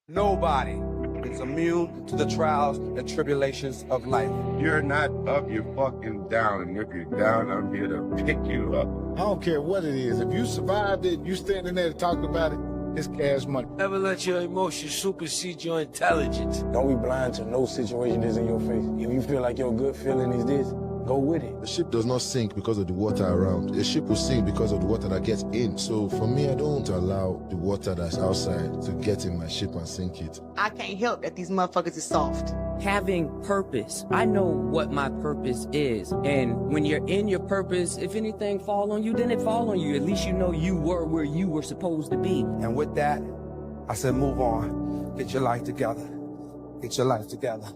Nobody is immune to the trials and tribulations of life. You're not up, you're fucking down. And if you're down, I'm here to pick you up. I don't care what it is. If you survived it, you standing there talking about it, it's cash money. Never let your emotions supersede your intelligence. Don't be blind to no situation that's in your face. If you feel like your gut feeling is this, go with it. The ship does not sink because of the water around. The ship will sink because of the water that gets in. So for me, I don't allow the water that's outside to get in my ship and sink it. I can't help that these motherfuckers is soft. Having purpose. I know what my purpose is. And when you're in your purpose, if anything fall on you, then it fall on you. At least you know you were where you were supposed to be. And with that, I said, move on. Get your life together. Get your life together.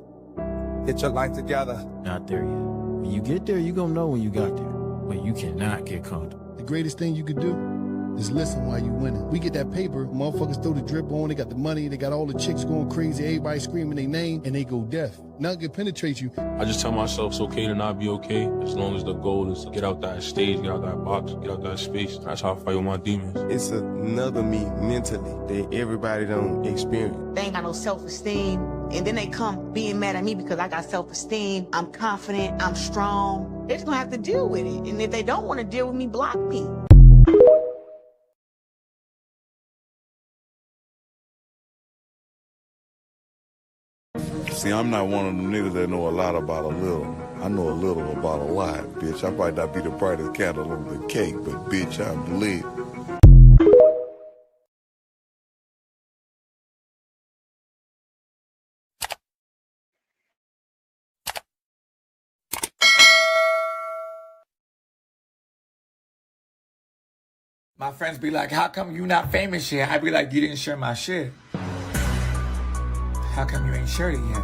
Get your life together. Not there yet. When you get there, you're gonna know when you got there. But you cannot get comfortable. The greatest thing you could do is listen while you winning. We get that paper, motherfuckers throw the drip on, they got the money, they got all the chicks going crazy, everybody screaming their name, and they go deaf. Nothing can penetrate you. I just tell myself it's okay to not be okay, as long as the goal is to get out that stage, get out that box, get out that space. That's how I fight with my demons. It's another me mentally that everybody don't experience. They ain't got no self-esteem. And then they come being mad at me because I got self-esteem. I'm confident, I'm strong. They're just gonna have to deal with it. And if they don't want to deal with me, block me. See, I'm not one of them niggas that know a lot about a little. I know a little about a lot, bitch. I might not be the brightest candle on the cake, but bitch, I'm lit. My friends be like, how come you not famous yet? I be like, you didn't share my shit. How come you ain't shared it yet?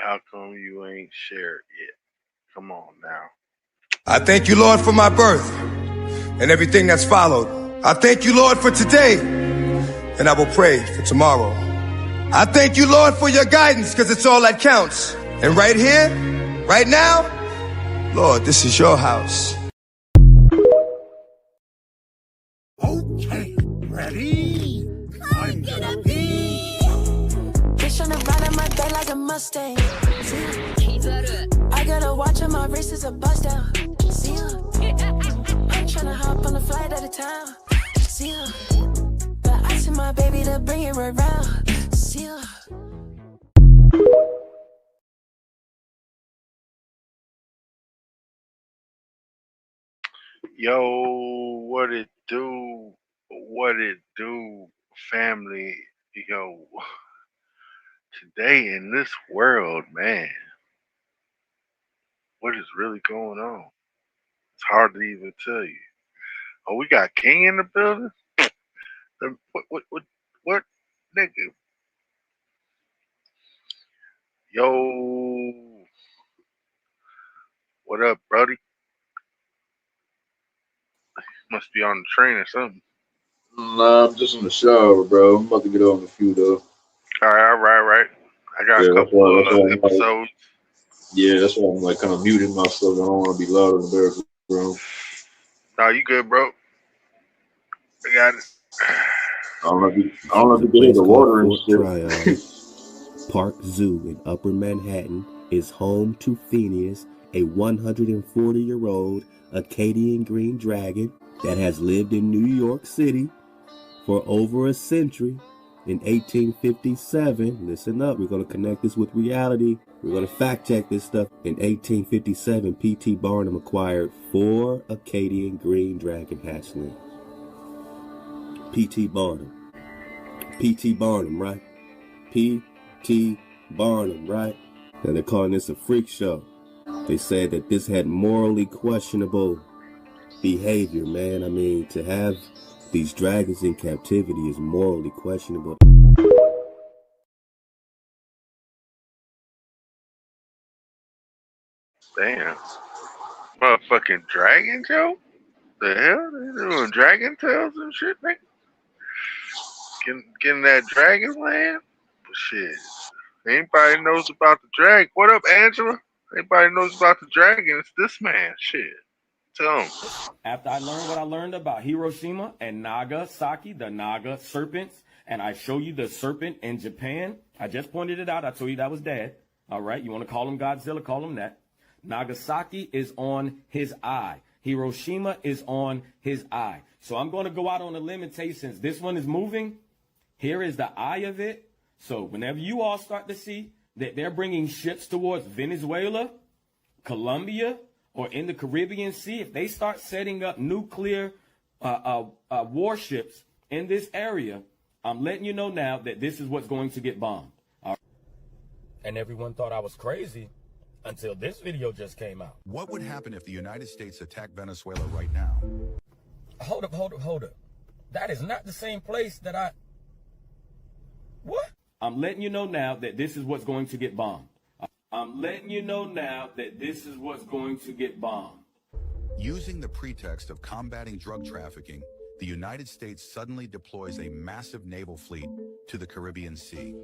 How come you ain't shared yet? Come on now. I thank you, Lord, for my birth and everything that's followed. I thank you, Lord, for today, and I will pray for tomorrow. I thank you, Lord, for your guidance, because it's all that counts. And right here, right now, Lord, this is your house. Okay, ready? I'm gonna be. Bitch on the ride of my day like a Mustang. I got a watch on my wrist is a bust down. See ya. I'm tryna hop on a flight out of town. See ya. But I sent my baby to bring it around. See ya. Yo, what it do? What it do, family? Yo, today in this world, man, what is really going on? It's hard to even tell you. Oh, we got King in the building? What, nigga? Yo, what up, Brody? Must be on the train or something. Nah, I'm just in the shower, bro. I'm about to get on the few though. All right. I got a couple of episodes. That's why I'm like kind of muting myself. I don't want to be loud in the background. No, you good, bro. I got it. I don't know if you can hear the water and shit. Park Zoo in Upper Manhattan is home to Phineas, a 140-year-old Acadian green dragon that has lived in New York City for over a century. In 1857, listen up, we're going to connect this with reality. We're going to fact check this stuff. In 1857, P.T. Barnum acquired 4 Acadian green dragon hatchlings. P.T. Barnum. P.T. Barnum, right? P.T. Barnum, right? Now they're calling this a freak show. They said that this had morally questionable behavior, man. I mean, to have these dragons in captivity is morally questionable. Damn. Motherfucking dragon, Joe? The hell? They doing dragon tails and shit, nigga? Getting that dragon land? Shit. Anybody knows about the dragon? What up, Angela? Anybody knows about the dragon? It's this man. Shit. Tell him. After I learned what I learned about Hiroshima and Nagasaki, the Naga serpents, and I show you the serpent in Japan, I just pointed it out. I told you that was Dad. All right, you want to call him Godzilla, call him that. Nagasaki is on his eye. Hiroshima is on his eye. So I'm going to go out on a limb and tell you, since this one is moving, here is the eye of it. So whenever you all start to see that they're bringing ships towards Venezuela, Colombia, or in the Caribbean Sea, if they start setting up nuclear warships in this area, I'm letting you know now that this is what's going to get bombed. All right. And everyone thought I was crazy until this video just came out. What would happen if the United States attacked Venezuela right now? Hold up. That is not the same place that I... What? I'm letting you know now that this is what's going to get bombed. I'm letting you know now that this is what's going to get bombed. Using the pretext of combating drug trafficking, the United States suddenly deploys a massive naval fleet to the Caribbean Sea.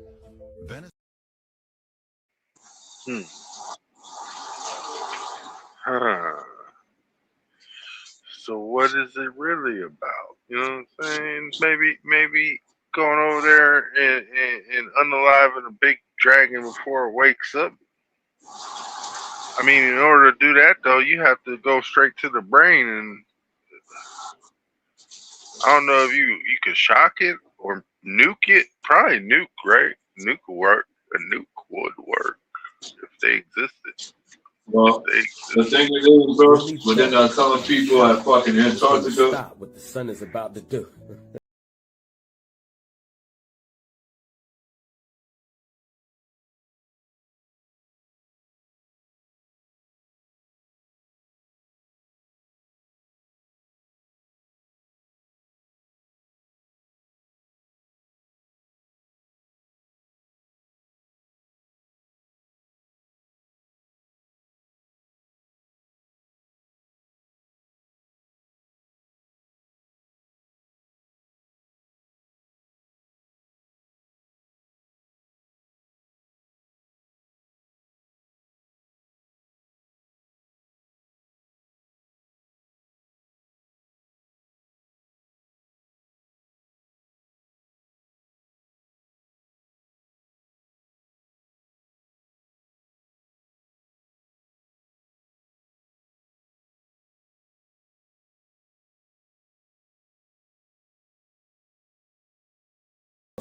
So what is it really about? You know what I'm saying? Maybe going over there and unaliving a big dragon before it wakes up. I mean, in order to do that, though, you have to go straight to the brain, and I don't know if you could shock it or nuke it. Probably nuke, right? Nuke would work. A nuke would work if they existed. Well, the thing is, bro, when they're not telling people at fucking Antarctica. Stop what the sun is about to do.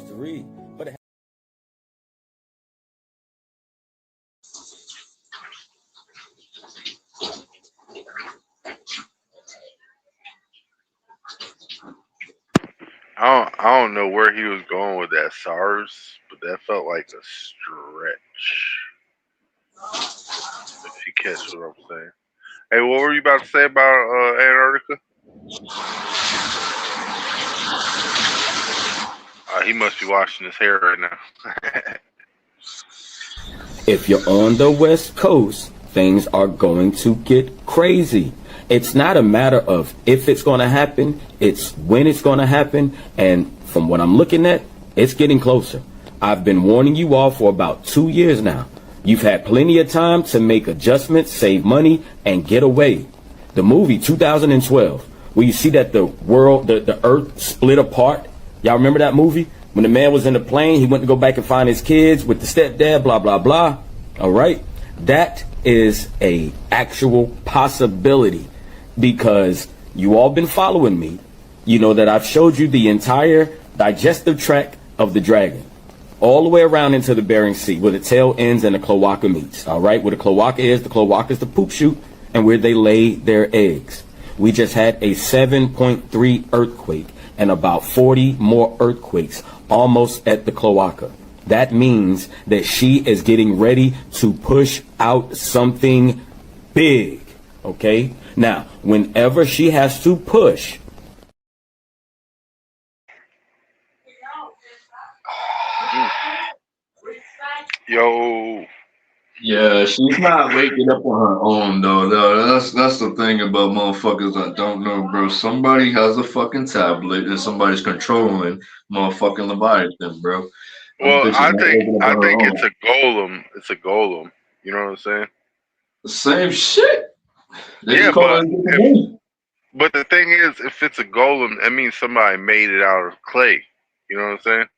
To read, but I don't know where he was going with that SARS, but that felt like a stretch. If you catch what I'm saying. Hey, what were you about to say about Antarctica? He must be washing his hair right now. if you're on the West Coast, things are going to get crazy. It's not a matter of if it's going to happen, it's when it's going to happen. And from what I'm looking at, it's getting closer. I've been warning you all for about 2 years now. You've had plenty of time to make adjustments, save money, and get away. The movie 2012, where you see that the world, the earth split apart. Y'all remember that movie? When the man was in the plane, he went to go back and find his kids with the stepdad, blah, blah, blah. All right. That is a actual possibility, because you all been following me. You know that I've showed you the entire digestive tract of the dragon, all the way around into the Bering Sea, where the tail ends and the cloaca meets. All right. Where the cloaca is the poop chute, and where they lay their eggs. We just had a 7.3 earthquake and about 40 more earthquakes almost at the cloaca. That means that she is getting ready to push out something big. Okay? Now, whenever she has to push, Yo. Yeah, she's not waking up on her own though. No, that's the thing about motherfuckers that don't know, bro. Somebody has a fucking tablet and somebody's controlling motherfucking Leviathan, bro. Well, I think it's a golem. It's a golem. You know what I'm saying? The same shit. They Yeah, just call it a different name. but the thing is, if it's a golem, that means somebody made it out of clay. You know what I'm saying?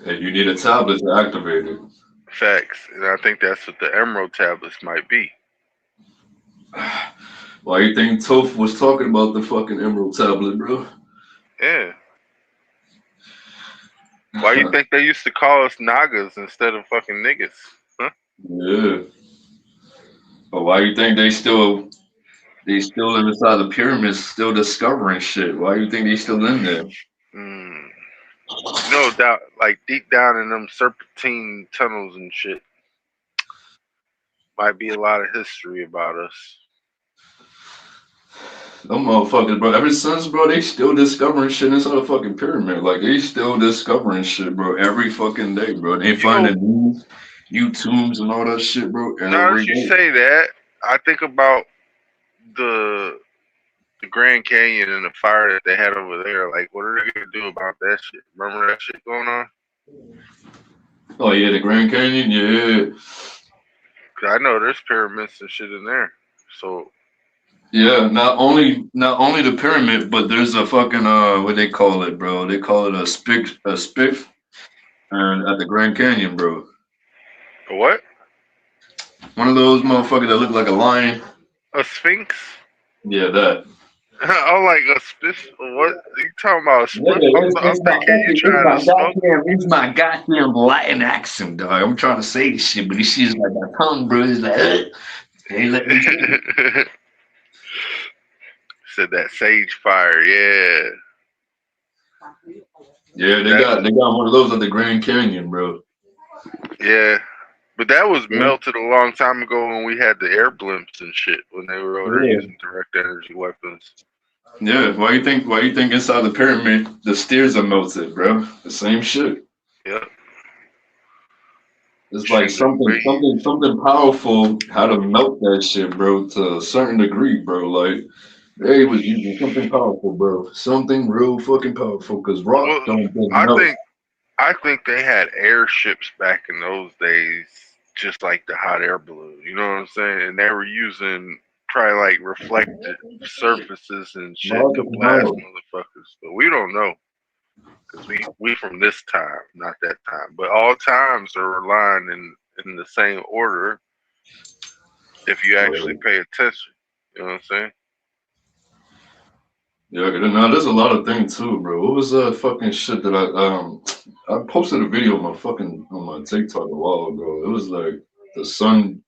And you need a tablet to activate it. Facts. And I think that's what the emerald tablets might be. Why you think Toph was talking about the fucking emerald tablet, bro? Yeah. Why you think they used to call us Nagas instead of fucking niggas? Huh? Yeah. But why you think they still live inside the pyramids, still discovering shit? Why you think they still in there? No doubt, like deep down in them serpentine tunnels and shit, might be a lot of history about us. Them motherfuckers, bro. Ever since, bro, they still discovering shit inside the fucking pyramid. Like they still discovering shit, bro. Every fucking day, bro. They finding new tombs and all that shit, bro. Now that you say that, I think about the Grand Canyon and the fire that they had over there. Like, what are they gonna do about that shit? Remember that shit going on? Oh yeah, the Grand Canyon, yeah. 'Cause I know there's pyramids and shit in there. So Yeah, not only the pyramid, but there's a fucking what they call it, bro. They call it a spiff, and at the Grand Canyon, bro. a what? One of those motherfuckers that look like a lion. A sphinx? Yeah, that. I'm like a spiff. What? You talking about a spiff? I'm thinking you trying to smoke. It's my goddamn Latin accent, dog. I'm trying to say this shit, but he sees like my tongue, bro. He's like, hey, let me Said that sage fire, yeah. Yeah, they got one of those at the Grand Canyon, bro. Yeah. But that was melted a long time ago when we had the air blimps and shit, when they were over there using direct energy weapons. Yeah, why you think inside the pyramid the stairs are melted, bro? The same shit. Yeah. It's like something powerful how to melt that shit, bro, to a certain degree, bro. Like they was using something powerful, bro. Something real fucking powerful, because rock don't melt. I think they had airships back in those days, just like the hot air balloon. You know what I'm saying? And they were using probably like reflected surfaces and shit to blast motherfuckers. But we don't know, because we from this time, not that time. But all times are aligned in the same order if you actually pay attention. You know what I'm saying? Yeah, now there's a lot of things too, bro. What was that fucking shit that I posted a video on my TikTok a while ago. It was like the sun.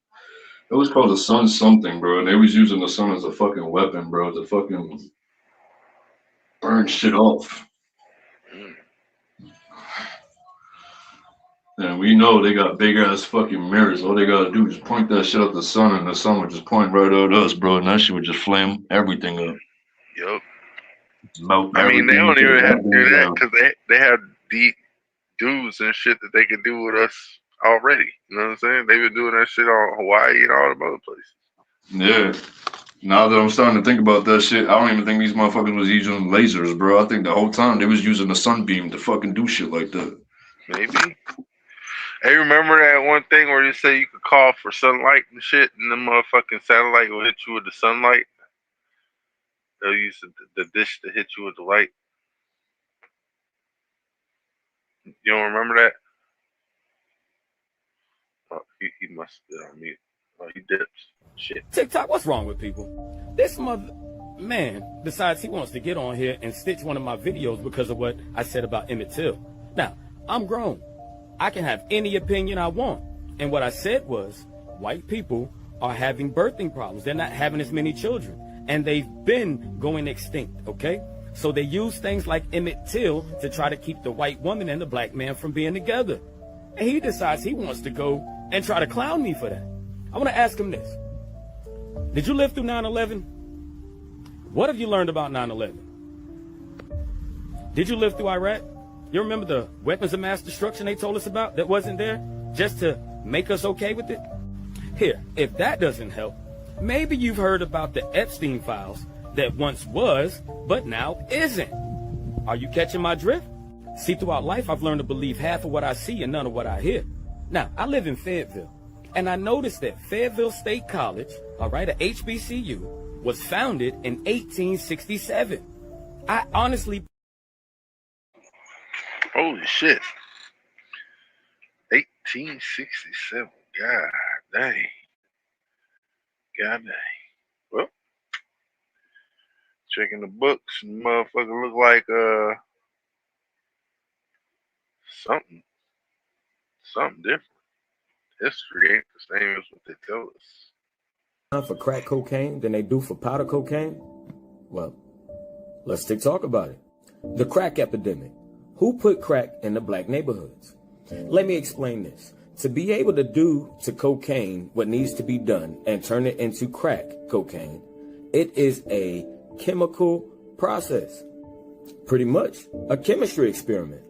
It was called the sun something, bro. And they was using the sun as a fucking weapon, bro, to fucking burn shit off. And we know they got big ass fucking mirrors. All they gotta do is point that shit at the sun, and the sun would just point right at us, bro. And that shit would just flame everything up. Yup. Melt I mean, they don't everything even have to do that down. because they have deep dudes and shit that they can do with us already. You know what I'm saying? They've been doing that shit on Hawaii and all them other places. Yeah. Now that I'm starting to think about that shit, I don't even think these motherfuckers was using lasers, bro. I think the whole time they was using the sunbeam to fucking do shit like that. Maybe. Hey, remember that one thing where you say you could call for sunlight and shit, and the motherfucking satellite will hit you with the sunlight? They'll use the dish to hit you with the light. You don't remember that? Oh, he must be on mute. Oh, he dips. Shit. TikTok, what's wrong with people? This man decides he wants to get on here and stitch one of my videos because of what I said about Emmett Till. Now, I'm grown. I can have any opinion I want. And what I said was, white people are having birthing problems. They're not having as many children. And they've been going extinct, okay? So they use things like Emmett Till to try to keep the white woman and the black man from being together. And he decides he wants to go and try to clown me for that. I want to ask him this. Did you live through 9/11? What have you learned about 9/11? Did you live through Iraq? You remember the weapons of mass destruction they told us about that wasn't there just to make us okay with it? Here, if that doesn't help, maybe you've heard about the Epstein files that once was, but now isn't. Are you catching my drift? See, throughout life, I've learned to believe half of what I see and none of what I hear. Now, I live in Fayetteville, And I noticed that Fayetteville State College, all right, a HBCU, was founded in 1867. I honestly... Holy shit. 1867. God dang. God dang. Well, checking the books, motherfucker look like something different. History ain't the same as what they tell us. For crack cocaine than they do for powder cocaine? Well, let's talk about it. The crack epidemic. Who put crack in the black neighborhoods? Let me explain this. To be able to do to cocaine what needs to be done and turn it into crack cocaine, it is a chemical process. Pretty much a chemistry experiment.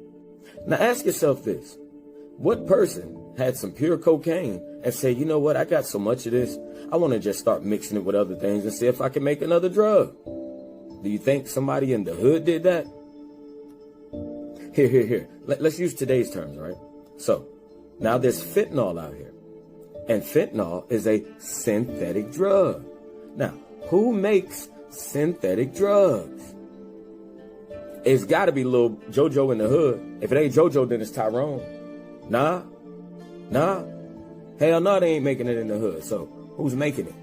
Now ask yourself this. What person had some pure cocaine and say, you know what, I got so much of this, I want to just start mixing it with other things and see if I can make another drug? Do you think somebody in the hood did that? Here. Let's use today's terms, right? So, now there's fentanyl out here. And fentanyl is a synthetic drug. Now, who makes synthetic drugs? It's got to be little JoJo in the hood. If it ain't JoJo, then it's Tyrone. Nah. Hell no, they ain't making it in the hood. So, who's making it?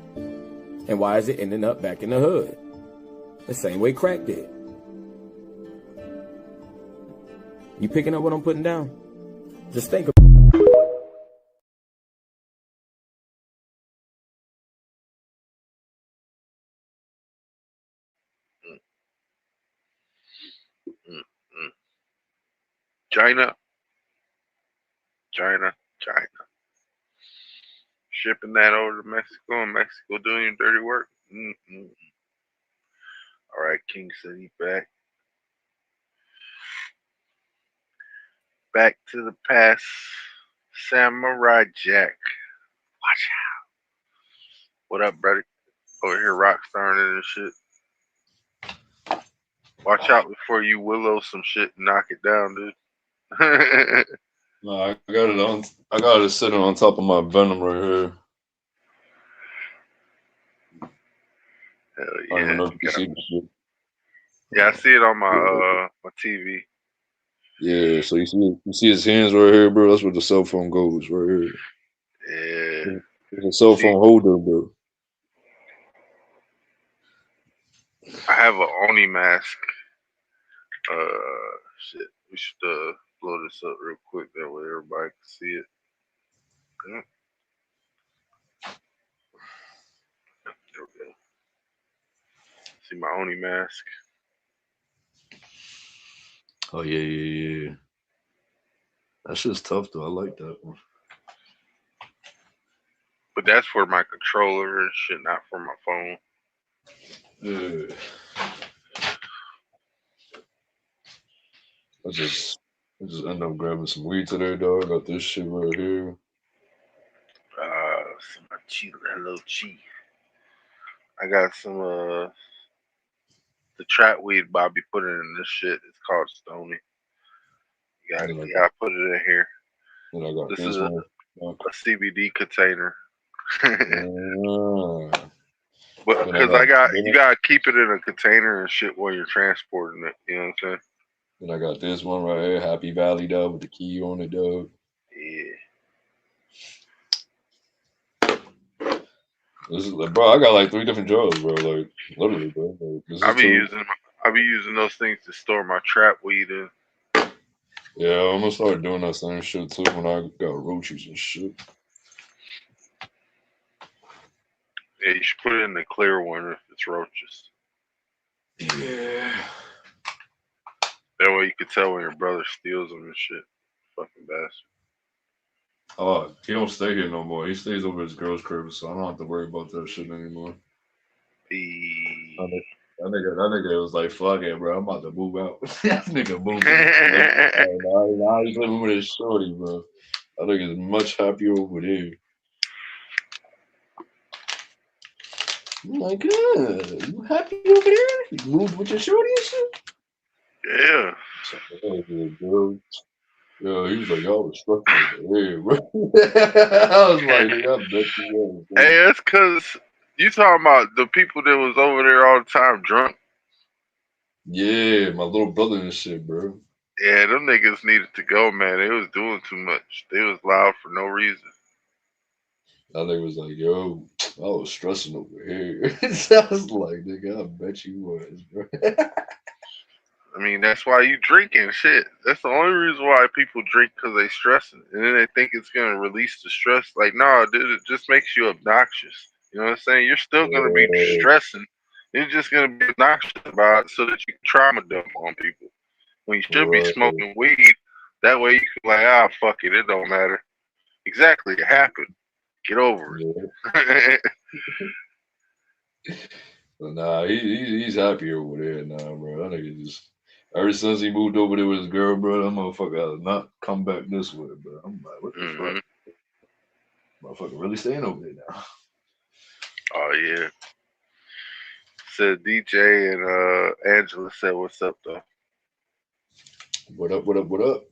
And why is it ending up back in the hood? The same way crack did. You picking up what I'm putting down? Just think about China. Shipping that over to Mexico and Mexico doing your dirty work. All right, King City back. Back to the past. Samurai Jack. Watch out. What up, brother? Over here rock starring and shit. Watch out before you willow some shit and knock it down, dude. No, I got it sitting on top of my Venom right here. Hell I don't yeah. know if you can see the shit. Yeah, I see it on my my TV. Yeah, so you see his hands right here, bro. That's where the cell phone goes, right here. Yeah. It's a cell phone holder, bro. I have an Oni mask. Shit. We should blow this up real quick. That way everybody can see it. Yeah. There we go. See my Oni mask. Oh yeah. That shit's tough though. I like that one. But that's for my controller and shit, not for my phone. Yeah. I just end up grabbing some weed today, dog. I got this shit right here. Some hello chi. I got some the trap weed Bobby put in this shit. It's called Stony. You gotta put it in here. And I got this is a CBD container. But because you gotta keep it in a container and shit while you're transporting it. You know what I'm saying? And I got this one right here, Happy Valley, dog, with the key on it, dog. Yeah. This is like, bro, I got like 3 different drugs, bro. Like literally, bro. Like, I be using those things to store my trap weed in. Yeah, I'm gonna start doing that same shit too when I got roaches and shit. Yeah, you should put it in the clear one if it's roaches. Yeah. That way you can tell when your brother steals them and shit. Fucking bastard. Oh, he don't stay here no more. He stays over his girl's crib, so I don't have to worry about that shit anymore. That nigga was like, fuck it, bro. I'm about to move out. That nigga moving. Now he's living with his shorty, bro. That nigga's much happier over there. I'm like, you happy over there? You moved with your shorty and shit? Yeah. Bro. Yo, he was like, y'all was struggling over here, bro. I was like, nigga, I bet you was. Bro. Hey, that's because you talking about the people that was over there all the time drunk. Yeah, my little brother and shit, bro. Yeah, them niggas needed to go, man. They was doing too much. They was loud for no reason. That nigga was like, yo, I was stressing over here. I was like, nigga, I bet you was, bro. I mean, that's why you drinking shit. That's the only reason why people drink, because they stressing, and then they think it's gonna release the stress. Like, nah, dude, it just makes you obnoxious. You know what I'm saying? You're still gonna be stressing. You're just gonna be obnoxious about it so that you can trauma dump on people. When you should be smoking weed, that way you can be like, ah, fuck it, it don't matter. Exactly, it happened. Get over it. But nah, he's happy over there now, bro. That nigga just ever since he moved over there with his girl, bro, that motherfucker has not come back this way, bro. I'm like, what the fuck? Motherfucker really staying over there now. Oh yeah. Said DJ and Angela said what's up though. What up, what up, what up?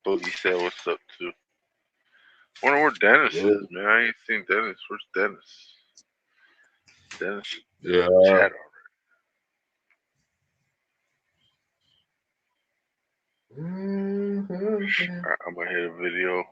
Boogie said what's up too. Wonder where Dennis is, man. I ain't seen Dennis. Where's Dennis? Dennis is in the chat already. I'm gonna hit a video.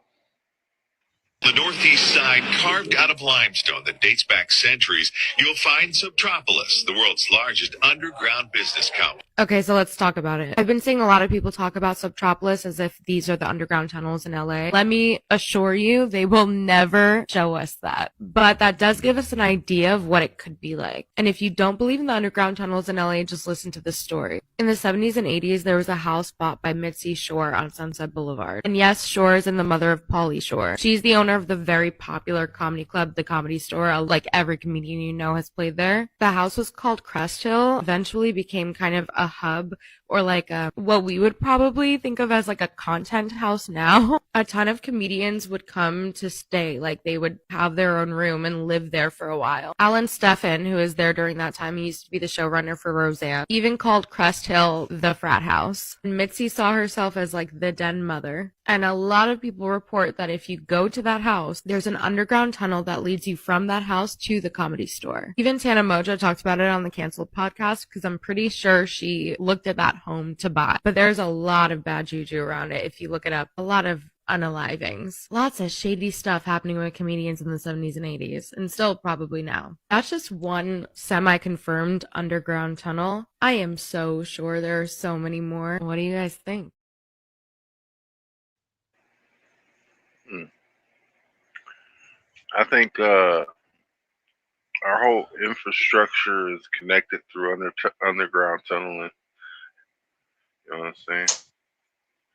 The northeast side, carved out of limestone that dates back centuries, you'll find Subtropolis, the world's largest underground business complex. Okay, so let's talk about it. I've been seeing a lot of people talk about Subtropolis as if these are the underground tunnels in LA. Let me assure you, they will never show us that. But that does give us an idea of what it could be like. And if you don't believe in the underground tunnels in LA, just listen to this story. In the 70s and 80s, there was a house bought by Mitzi Shore on Sunset Boulevard. And yes, Shore is in the mother of Pauly Shore. She's the owner of the very popular comedy club, The Comedy Store. Like every comedian you know has played there. The house was called Crest Hill, eventually became kind of a hub or like what we would probably think of as like a content house now. A ton of comedians would come to stay, like they would have their own room and live there for a while. Alan Steffen, who was there during that time, he used to be the showrunner for Roseanne, even called Crest Hill the frat house. And Mitzi saw herself as like the den mother. And a lot of people report that if you go to that house, there's an underground tunnel that leads you from that house to the Comedy Store. Even Tana Moja talked about it on the Canceled podcast because I'm pretty sure she looked at that home to buy. But there's a lot of bad juju around it if you look it up. A lot of unalivings. Lots of shady stuff happening with comedians in the 70s and 80s, and still probably now. That's just one semi-confirmed underground tunnel. I am so sure there are so many more. What do you guys think? I think our whole infrastructure is connected through underground tunneling. You know what I'm saying?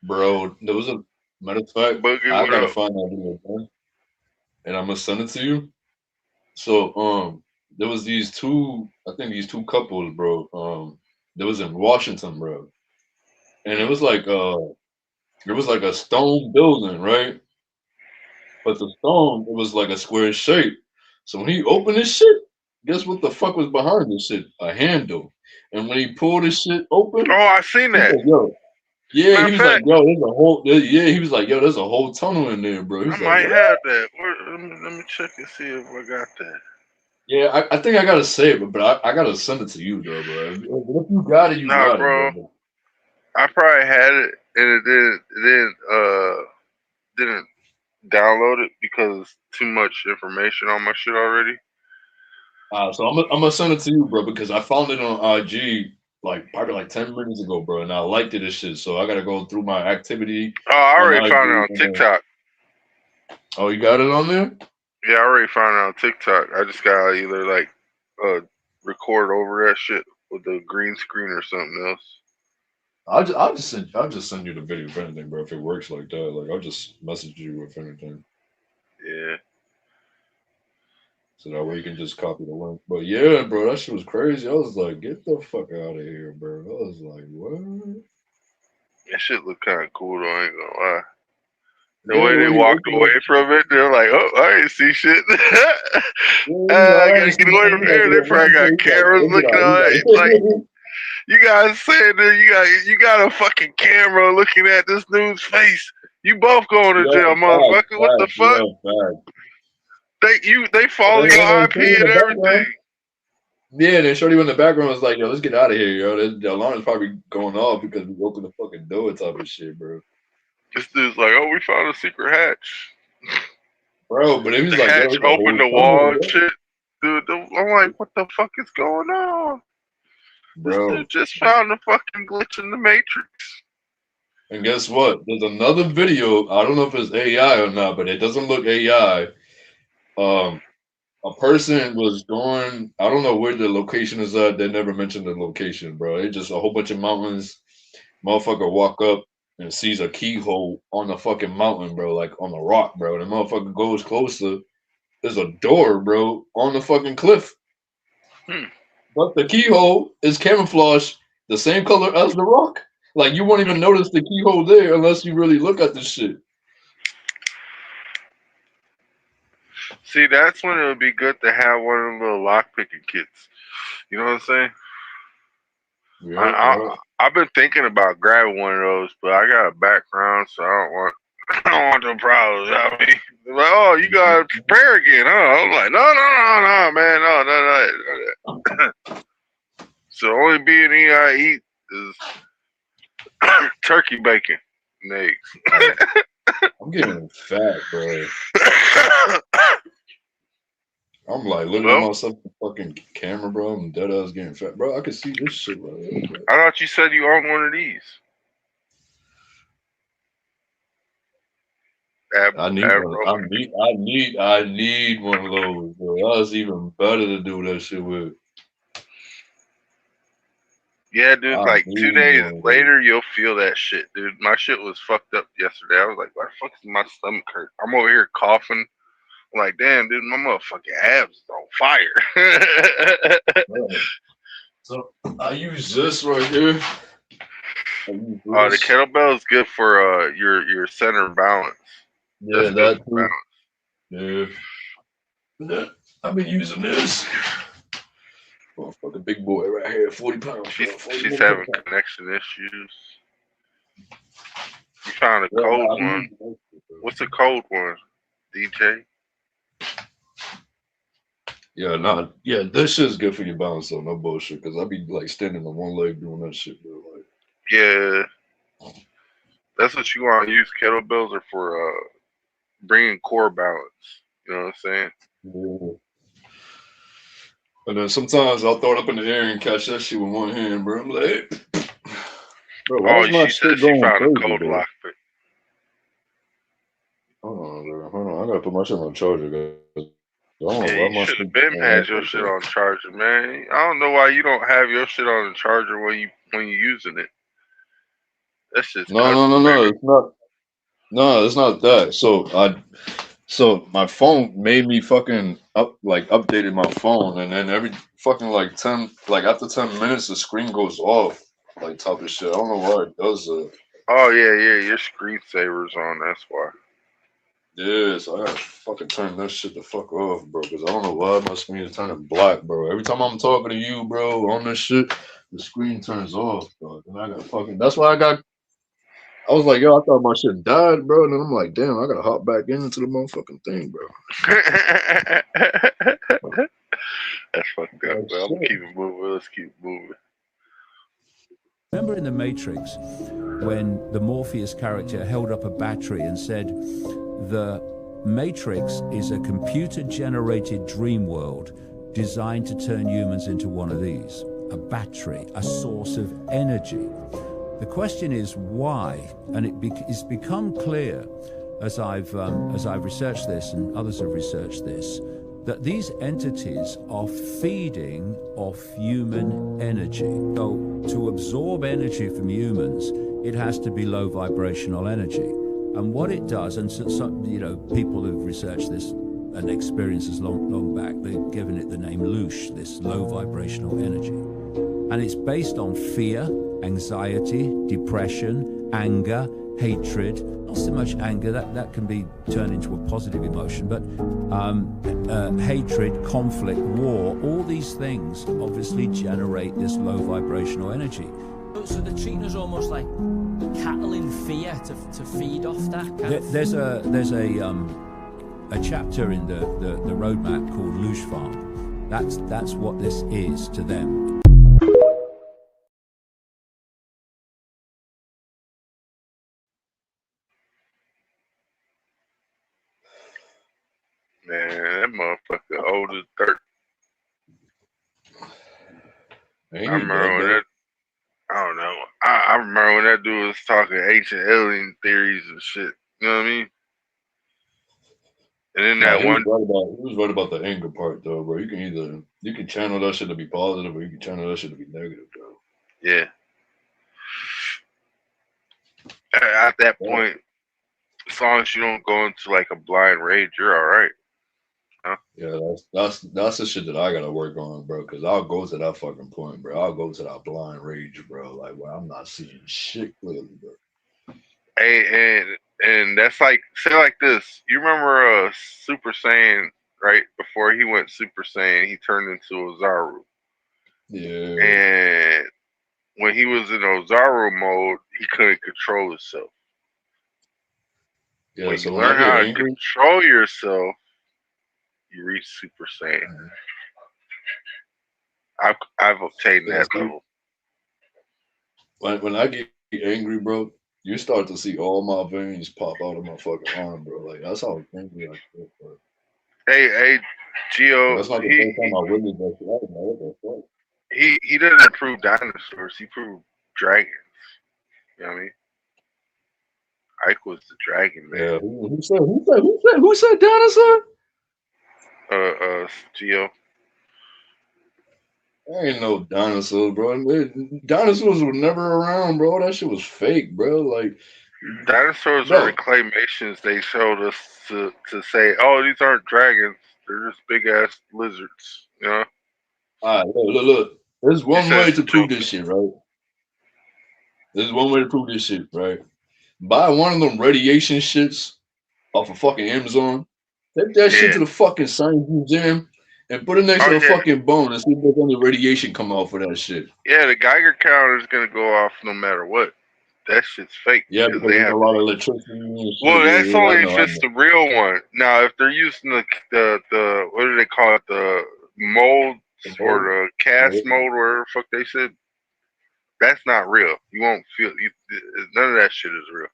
Bro, there was a matter of fact, Boogie, I what gotta up? find that video again, and I'm gonna send it to you. So there was these two couples, bro. That was in Washington, bro. And it was like a stone building, right? But the stone, it was like a square shape. So when he opened this shit, guess what the fuck was behind this shit? A handle. And when he pulled this shit open, oh, I seen that. Like, yo, yeah, he was like, yo, there's a whole, yeah, he was like, yo, there's a whole tunnel in there, bro. He I was might like, have that. Let me check and see if I got that. yeah, I think I gotta save it, but I gotta send it to you though, bro. If you got it, you got bro. it, bro. I probably had it and it didn't download it because too much information on my shit already. So I'm gonna send it to you, bro, because I found it on IG like probably like 10 minutes ago, bro, and I liked it as shit. So I gotta go through my activity. Oh, I already IG found it on TikTok. Oh, you got it on there? Yeah, I already found it on TikTok. I just gotta either like record over that shit with the green screen or something else. I'll just send you the video if anything, bro. If it works like that, like I'll just message you if anything. Yeah. So that way you can just copy the link. But yeah, bro, that shit was crazy. I was like, get the fuck out of here, bro. I was like, what? That shit looked kind of cool though. I ain't gonna lie. The way they walked away from it, they're like, "Oh, I ain't see shit. I gotta get away from here." They probably got cameras looking at it. Like, You guys saying that you got a fucking camera looking at this dude's face. You both going to jail, motherfucker. What the fuck? They follow your IP and everything. Yeah, then Shorty in the background was like, yo, let's get out of here, yo. The alarm's probably going off because we opened the fucking door type of shit, bro. This dude's like, oh, we found a secret hatch. Bro, but it was The like, hatch yo, opened the wall and shit. Dude, I'm like, what the fuck is going on? Bro. This dude just found a fucking glitch in the Matrix. And guess what? There's another video. I don't know if it's AI or not, but it doesn't look AI. A person was going, I don't know where the location is at. They never mentioned the location, bro. It's just a whole bunch of mountains. Motherfucker walk up and sees a keyhole on the fucking mountain, bro, like on the rock, bro. The motherfucker goes closer. There's a door, bro, on the fucking cliff. But the keyhole is camouflaged the same color as the rock. Like, you won't even notice the keyhole there unless you really look at this shit. See, that's when it would be good to have one of them little lockpicking kits. You know what I'm saying? Yeah, I've been thinking about grabbing one of those, but I got a background, so I don't want no problems. I mean, they're like, oh, you gotta prepare again, huh? I'm like, no, man, no. So the only B&E I eat is turkey bacon and eggs. I'm getting fat, bro. I'm like looking at myself in the fucking camera, bro. I'm dead ass getting fat, bro. I can see this shit right here, bro. I thought you said you owned one of these. I need one. I need one of those, bro. That's even better to do that shit with. Yeah, dude, like 2 days later, you'll feel that shit, dude. My shit was fucked up yesterday. I was like, why the fuck is my stomach hurt? I'm over here coughing. I'm like, damn, dude, my motherfucking abs is on fire. So I use this right here. The kettlebell is good for your center balance. Yeah, that too. Yeah. I've been using this. Motherfucking big boy right here, 40 pounds. She's having connection issues. You found a cold one. What's a cold one, DJ? Yeah, this shit's good for your balance though, no bullshit. Cause I be like standing on one leg doing that shit, bro. Like, yeah, that's what you want to use. Kettlebells are for bringing core balance. You know what I'm saying? Yeah. And then sometimes I'll throw it up in the air and catch that shit with one hand, bro. I'm like, hey. Bro, why is my shit going crazy, a cold lock pick. Hold on. I gotta put my shit on charger, guys. You should have been had your shit on charger, man. I don't know why you don't have your shit on the charger when you're using it. That's just no. It's not. No, it's not that. So my phone made me fucking updated my phone, and then every fucking after 10 minutes the screen goes off, like type of shit. I don't know why it does that. Oh yeah, your screensaver's on. That's why. Yeah, so I gotta fucking turn that shit the fuck off, bro. Cause I don't know why my screen is turning black, bro. Every time I'm talking to you, bro, on this shit, the screen turns off, bro. And I gotta that's why I was like, yo, I thought my shit died, bro. And then I'm like, damn, I gotta hop back into the motherfucking thing, bro. That's fucked up, bro. I'm gonna keep it moving. Let's keep moving. Remember in The Matrix when the Morpheus character held up a battery and said, the Matrix is a computer-generated dream world designed to turn humans into one of these, a battery, a source of energy. The question is why, and it's become clear as I've researched this and others have researched this, that these entities are feeding off human energy. So to absorb energy from humans, it has to be low vibrational energy. And what it does, and people who've researched this and experienced this long back, they've given it the name loosh, this low vibrational energy. And it's based on fear, anxiety, depression, anger, hatred, not so much anger, that can be turned into a positive emotion, but hatred, conflict, war, all these things obviously generate this low vibrational energy. So they're treating us almost like cattle in fear to feed off that kind of... There's a chapter in the roadmap called Luge Farm. That's what this is to them. Man, that motherfucker old as dirt. I remember when that. I don't know. I remember when that dude was talking ancient alien theories and shit. You know what I mean? And then that he one. was right about the anger part, though, bro. You can channel that shit to be positive, or you can channel that shit to be negative, bro. Yeah. At that point, as long as you don't go into like a blind rage, you're all right. Huh? Yeah, that's the shit that I gotta work on, bro. Because I'll go to that fucking point, bro. I'll go to that blind rage, bro. Like where I'm not seeing shit clearly, bro. Hey, and that's like, say like this. You remember Super Saiyan, right? Before he went Super Saiyan, he turned into Ozaru. Yeah. And when he was in Ozaru mode, he couldn't control himself. Yeah, when so you when learn I get how angry, to control yourself, you reach Super Saiyan. I've obtained that level. When I get angry, bro, you start to see all my veins pop out of my fucking arm, bro. Like that's how angry I get, bro. Hey, Gio. That's not the first time I witnessed that shit. I was like, what the fuck? He doesn't prove dinosaurs. He proved dragons. You know what I mean? Ike was the dragon man. Yeah. Who said dinosaur? Gio. I ain't no dinosaur, bro. Dinosaurs were never around, bro. That shit was fake, bro. Like dinosaurs are reclamations they showed us to say, oh, these aren't dragons. They're just big ass lizards. You know? All right, look. There's one way to prove this shit, right? There's one way to prove this shit, right? Buy one of them radiation shits off of fucking Amazon. Take that shit to the fucking science museum and put it next to a fucking bone and see if there's any radiation come off of that shit. Yeah, the Geiger counter is gonna go off no matter what. That shit's fake. Yeah, because they have a lot of electricity and shit. Well, that's only if it's the real one. Now, if they're using the what do they call it? The mold or the cast mold, or whatever the fuck they said. That's not real. You won't feel none of that shit is real.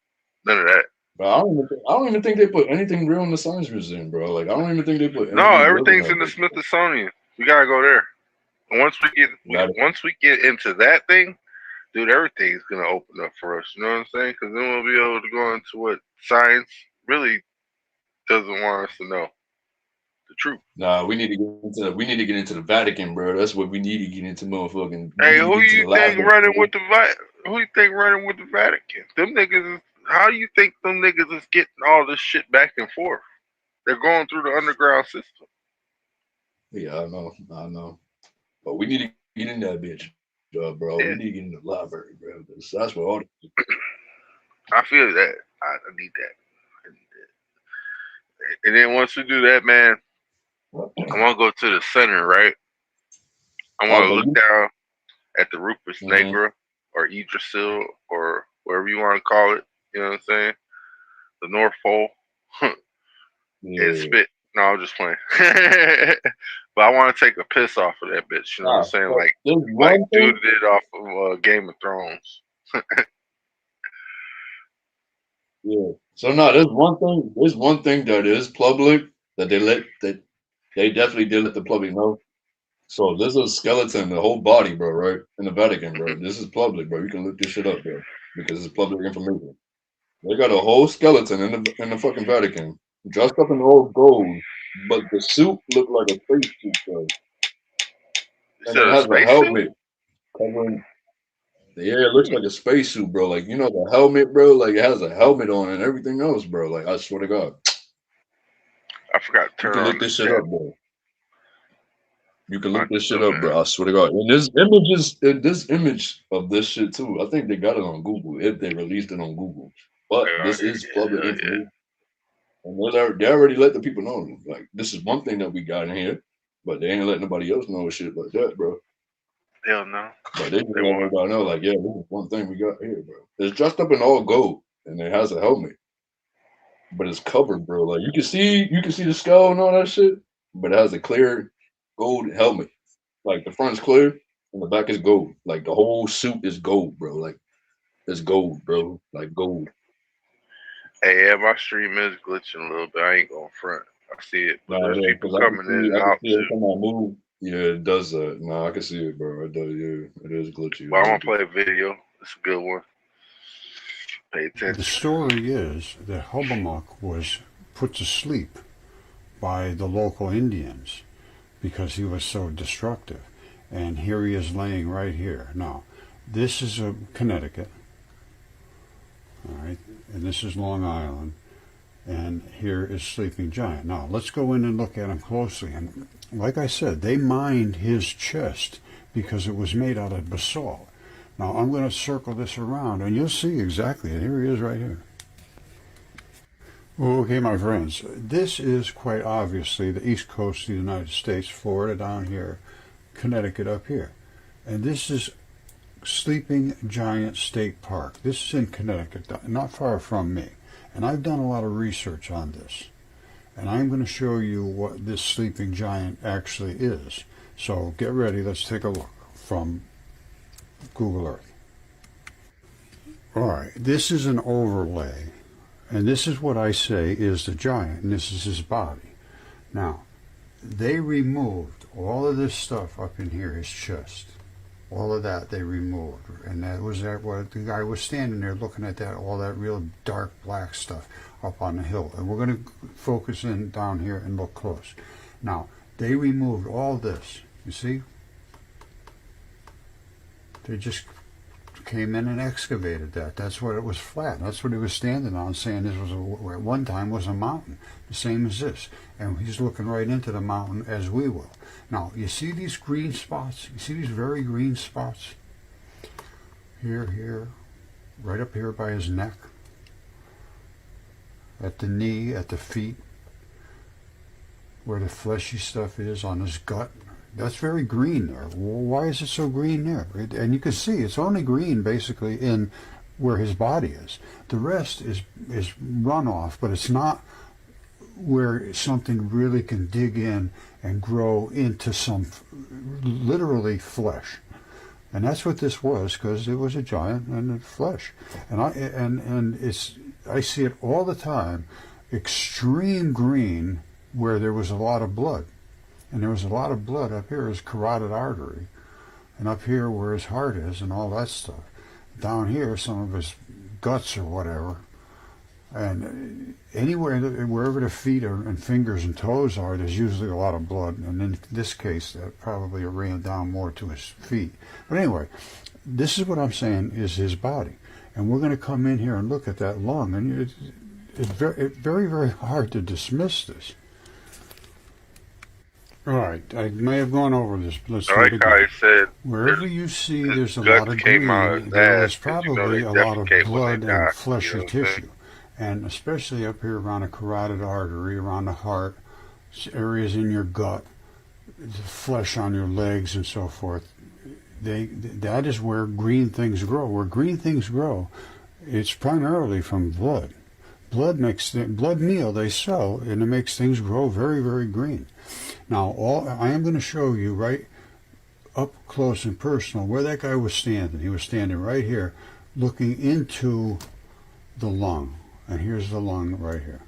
None of that. But I don't even think they put anything real in the science museum, bro. Like I don't even think they put. No, everything's in the Smithsonian. We gotta go there. And once we get into that thing, dude, everything's gonna open up for us. You know what I'm saying? Because then we'll be able to go into what science really doesn't want us to know. The truth. Nah, we need to get into the Vatican, bro. That's what we need to get into, motherfucking. Hey, who you think running with the Vatican? Them niggas is. How do you think them niggas is getting all this shit back and forth? They're going through the underground system. Yeah, I know. But we need to get in that bitch, bro. Yeah. We need to get in the library, bro. That's what all the I feel that. I need that. And then once we do that, man, I want to go to the center, right? I want to look down at the Rufus Negra or Yggdrasil or whatever you want to call it. You know what I'm saying? The North Pole. And spit. No, I'm just playing. But I want to take a piss off of that bitch. You know what I'm saying? Like dude did off of Game of Thrones. Yeah. So no, there's one thing that is public that they definitely did let the public know. So there's a skeleton, the whole body, bro, right? In the Vatican, bro. This is public, bro. You can look this shit up, bro, because it's public information. They got a whole skeleton in the fucking Vatican, dressed up in all gold, but the suit looked like a space suit, bro. And it has a helmet covering. Yeah, it looks like a spacesuit, bro. Like, you know, the helmet, bro. Like, it has a helmet on and everything else, bro. Like, I swear to God. I forgot to turn on. You can look this shit up, bro. You can look this shit up, bro. I swear to God. And this image of this shit too. I think they got it on Google if they released it on Google. But this is public information. And they already let the people know, like, this is one thing that we got in here, but they ain't letting nobody else know shit like that, bro. Hell no. But they just let everybody know, like, yeah, this is one thing we got here, bro. It's dressed up in all gold, and it has a helmet, but it's covered, bro. Like you can see the skull and all that shit, but it has a clear gold helmet. Like the front's clear and the back is gold. Like the whole suit is gold, bro. Like it's gold, bro. Like gold. Hey, yeah, my stream is glitching a little bit. I ain't gonna front. I see it, but Nah, there's yeah, people because coming in and I can out see it too. come on move. Yeah, it does that. Nah, I can see it, bro. It does. Yeah, it is glitchy. But I'm gonna play a video. It's a good one. Pay attention. The story is that Hobomok was put to sleep by the local Indians because he was so destructive. And here he is laying right here. Now, this is Connecticut, all right, and this is Long Island, and here is Sleeping Giant. Now, let's go in and look at him closely. And like I said, they mined his chest because it was made out of basalt. Now, I'm going to circle this around, and you'll see exactly. Here he is right here. Okay, my friends, this is quite obviously the east coast of the United States, Florida down here, Connecticut up here. And this is Sleeping Giant State Park. This is in Connecticut, not far from me. And I've done a lot of research on this. And I'm going to show you what this sleeping giant actually is. So get ready, let's take a look from Google Earth. Alright, this is an overlay. And this is what I say is the giant, and this is his body. Now, they removed all of this stuff up in here, his chest. All of that they removed. And that was what the guy was standing there looking at that, all that real dark black stuff up on the hill. And we're going to focus in down here and look close. Now, they removed all this. You see? They just came in and excavated that. That's what it was flat. That's what he was standing on, saying this was at one time was a mountain, the same as this. And he's looking right into the mountain as we will. Now, you see these green spots? You see these very green spots? Here, right up here by his neck, at the knee, at the feet, where the fleshy stuff is on his gut. That's very green there. Why is it so green there? And you can see it's only green basically in where his body is. The rest is runoff, but it's not where something really can dig in and grow into some literally flesh. And that's what this was, because it was a giant and flesh. And I see it all the time, extreme green where there was a lot of blood. And there was a lot of blood up here, his carotid artery, and up here where his heart is and all that stuff. Down here, some of his guts or whatever. And anywhere, wherever the feet and fingers and toes are, there's usually a lot of blood. And in this case, that probably ran down more to his feet. But anyway, this is what I'm saying is his body. And we're going to come in here and look at that lung. And it's very, very hard to dismiss this. All right, I may have gone over this, but let's I like how he said wherever you see there's a lot of green, there's probably a lot of blood and fleshy tissue. And especially up here around the carotid artery, around the heart, areas in your gut, the flesh on your legs and so forth, that is where green things grow. Where green things grow, it's primarily from blood. Blood meal they sell, and it makes things grow very, very green. Now, I am going to show you right up close and personal where that guy was standing. He was standing right here looking into the lung. And here's the lung right here.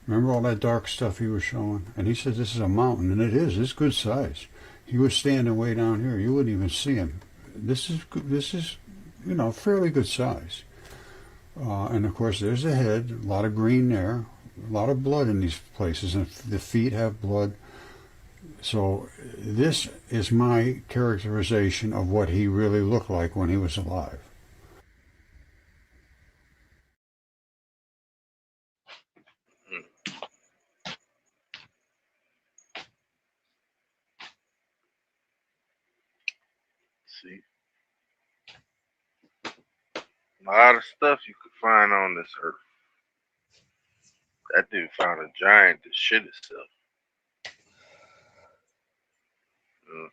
Remember all that dark stuff he was showing? And he said this is a mountain, and it is. It's good size. He was standing way down here. You wouldn't even see him. This is fairly good size. And of course, there's the head, a lot of green there, a lot of blood in these places, and the feet have blood. So this is my characterization of what he really looked like when he was alive. See, A lot of stuff you could find on this earth. That dude found a giant that shit itself.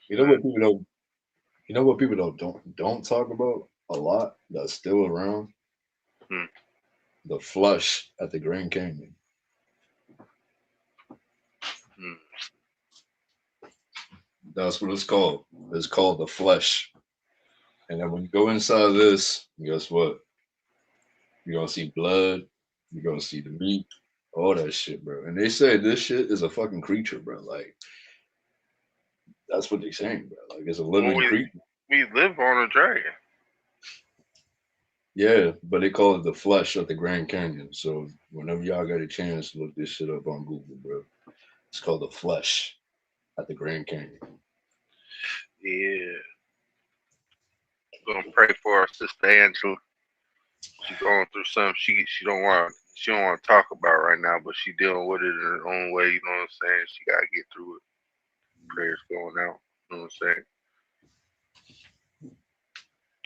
You know what people don't. You know what people don't talk about a lot that's still around? The flush at the Grand Canyon. That's what it's called. It's called the flesh. And then when you go inside of this, guess what? You're gonna see blood. You're gonna see the meat, all that shit, bro. And they say this shit is a fucking creature, bro. Like that's what they're saying, bro. Like it's a living creature. We live on a dragon. Yeah, but they call it the flesh of the Grand Canyon. So whenever y'all got a chance, look this shit up on Google, bro. It's called the flesh at the Grand Canyon. Yeah. I'm gonna pray for our sister Angela. She's going through something she don't want to talk about right now, but she dealing with it in her own way. You know what I'm saying? She gotta get through it. Prayers going out. You know what I'm saying?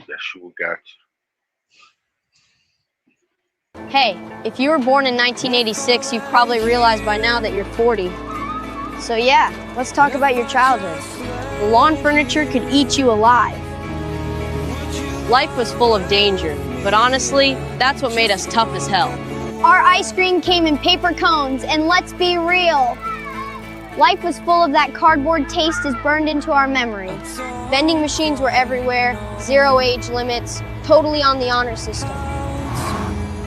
Yeshua got you. Hey, if you were born in 1986, you've probably realized by now that you're 40. So yeah, let's talk about your childhood. The lawn furniture could eat you alive. Life was full of danger, but honestly, that's what made us tough as hell. Our ice cream came in paper cones, and let's be real. Life was full of that cardboard taste is burned into our memory. Vending machines were everywhere, 0 age limits, totally on the honor system.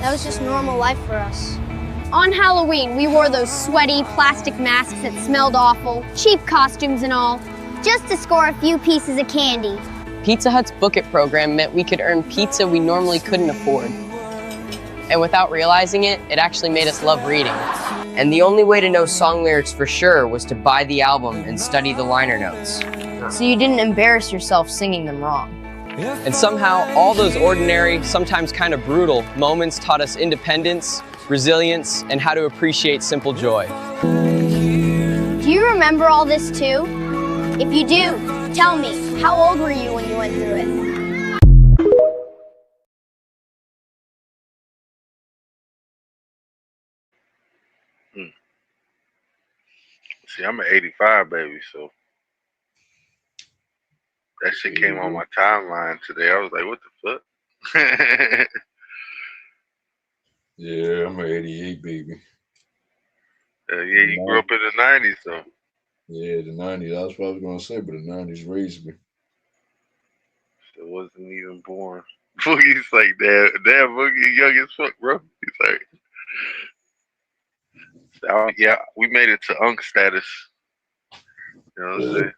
That was just normal life for us. On Halloween, we wore those sweaty plastic masks that smelled awful, cheap costumes and all, just to score a few pieces of candy. Pizza Hut's Book It program meant we could earn pizza we normally couldn't afford. And without realizing it, it actually made us love reading. And the only way to know song lyrics for sure was to buy the album and study the liner notes. So you didn't embarrass yourself singing them wrong. And somehow, all those ordinary, sometimes kind of brutal moments taught us independence, resilience, and how to appreciate simple joy. Do you remember all this too? If you do, tell me, how old were you when you went through it? See, I'm an 85 baby, so that shit came on my timeline today. I was like, what the fuck? Yeah, I'm an 88 baby. Yeah, you grew up in the 90s, though. Yeah, the 90s. That's what I was going to say, but the 90s raised me. So wasn't even born. Boogie's like, damn, Boogie, young as fuck, bro. He's like, so, yeah, we made it to Unk status. You know what I'm saying?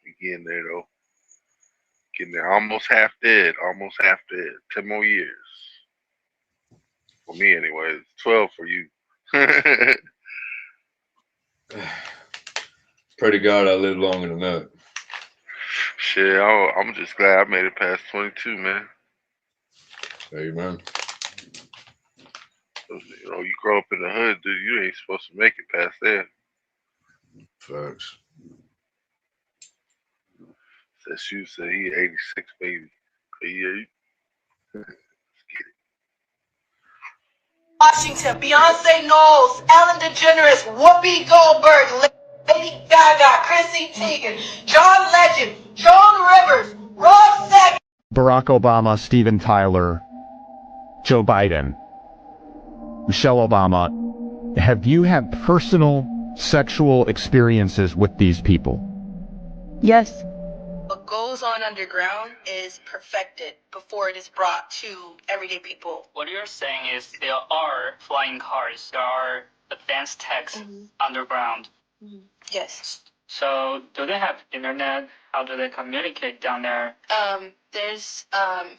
We getting there, though. Getting there. Almost half dead. 10 more years. For me, anyway. 12 for you. Pray to God I live longer than that. Shit, I'm just glad I made it past 22, man. Amen. You know, you grow up in the hood, dude, you ain't supposed to make it past that. Facts. Says you said he 86, baby. Yeah. Washington, Beyonce Knowles, Ellen DeGeneres, Whoopi Goldberg, Lady Gaga, Chrissy Teigen, John Legend, Joan Rivers, Rob Saget, Barack Obama, Steven Tyler, Joe Biden, Michelle Obama. Have you had personal sexual experiences with these people? Yes. What goes on underground is perfected before it is brought to everyday people. What you're saying is there are flying cars, there are advanced techs underground. Yes. So do they have internet? How do they communicate down there? There's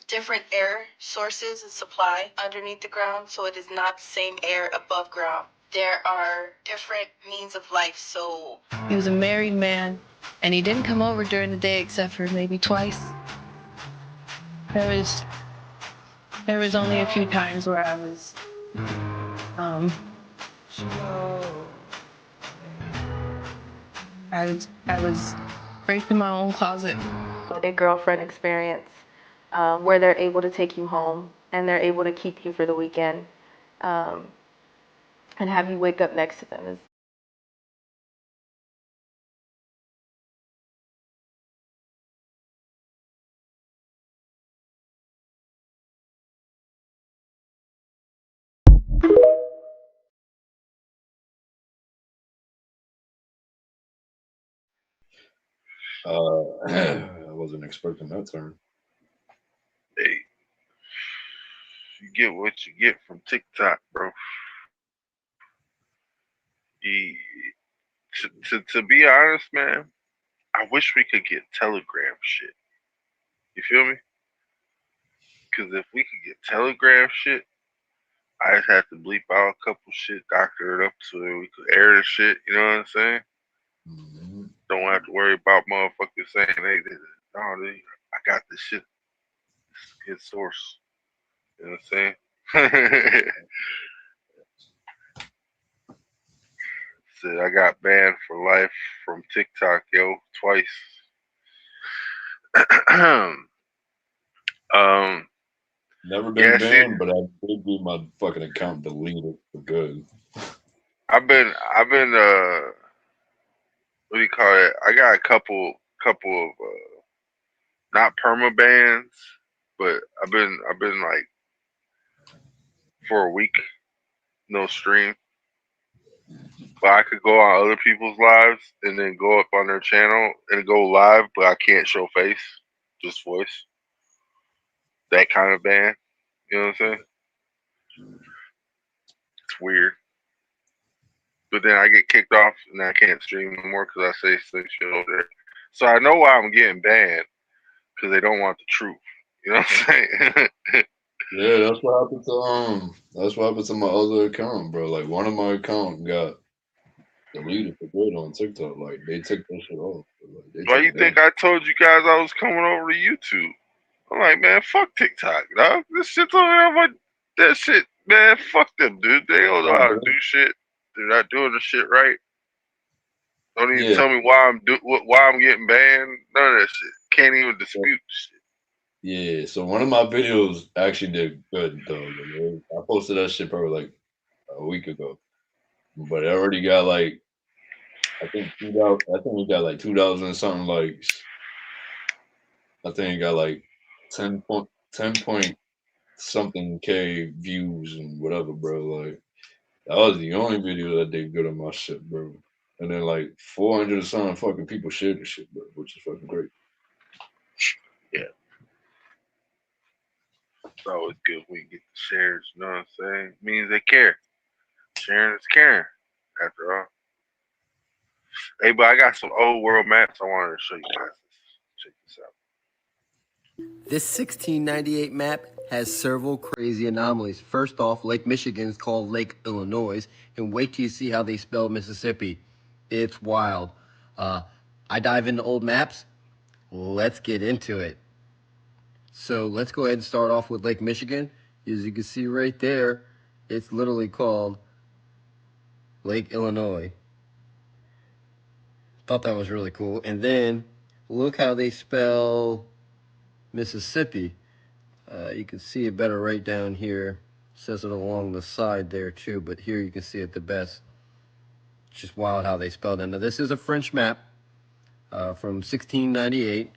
different air sources and supply underneath the ground, so it is not the same air above ground. There are different means of life, so... He was a married man, and he didn't come over during the day except for maybe twice. There was only a few times where I was, I was raped in my own closet. a girlfriend experience where they're able to take you home and they're able to keep you for the weekend and have you wake up next to them. I wasn't expecting that turn. Hey, you get what you get from TikTok, bro. You, to be honest, man, I wish we could get Telegram shit. You feel me? Because if we could get Telegram shit, I just have to bleep out a couple shit, doctor it up so that we could air the shit. You know what I'm saying? Mm-hmm. Don't have to worry about motherfuckers saying, "Hey, I got this shit. This is a good source." You know what I'm saying? Said I got banned for life from TikTok, yo, twice. Never been banned, but I did get my fucking account deleted for good. I've been what do you call it? I got a couple of not perma bans, but I've been like for a week no stream. But I could go on other people's lives and then go up on their channel and go live, but I can't show face, just voice. That kind of ban. You know what I'm saying? It's weird. But then I get kicked off and I can't stream anymore because I say some shit over there. So I know why I'm getting banned because they don't want the truth. You know what I'm saying? Yeah, that's what happened to my other account, bro. Like one of my accounts got deleted for good on TikTok. Like they took that shit off. Like, Why you think I told you guys I was coming over to YouTube? I'm like, man, fuck TikTok, dog. This shit's over there. What that shit, man? Fuck them, dude. They don't know how to do shit. They're not doing the shit right. Don't even tell me why I'm getting banned. None of that shit. Can't even dispute shit. Yeah, so one of my videos actually did good though. Like, I posted that shit probably like a week ago, but it already got like I think we got like 2,000 and something likes. I think it got like 10 point something K views and whatever, bro. Like that was the only video that did good on my shit, bro. And then like 400 or something fucking people shared the shit, bro, which is fucking great. Yeah. It's always good when you get the shares, you know what I'm saying? It means they care. Sharing is caring, after all. Hey, but I got some old world maps I wanted to show you guys. Check this out. This 1698 map has several crazy anomalies. First off, Lake Michigan is called Lake Illinois, and wait till you see how they spell Mississippi. It's wild. I dive into old maps. Let's get into it. So let's go ahead and start off with Lake Michigan. As you can see right there, it's literally called Lake Illinois. Thought that was really cool. And then look how they spell Mississippi. You can see it better right down here. It says it along the side there too, but here you can see it the best. It's just wild how they spelled it. Now this is a French map from 1698,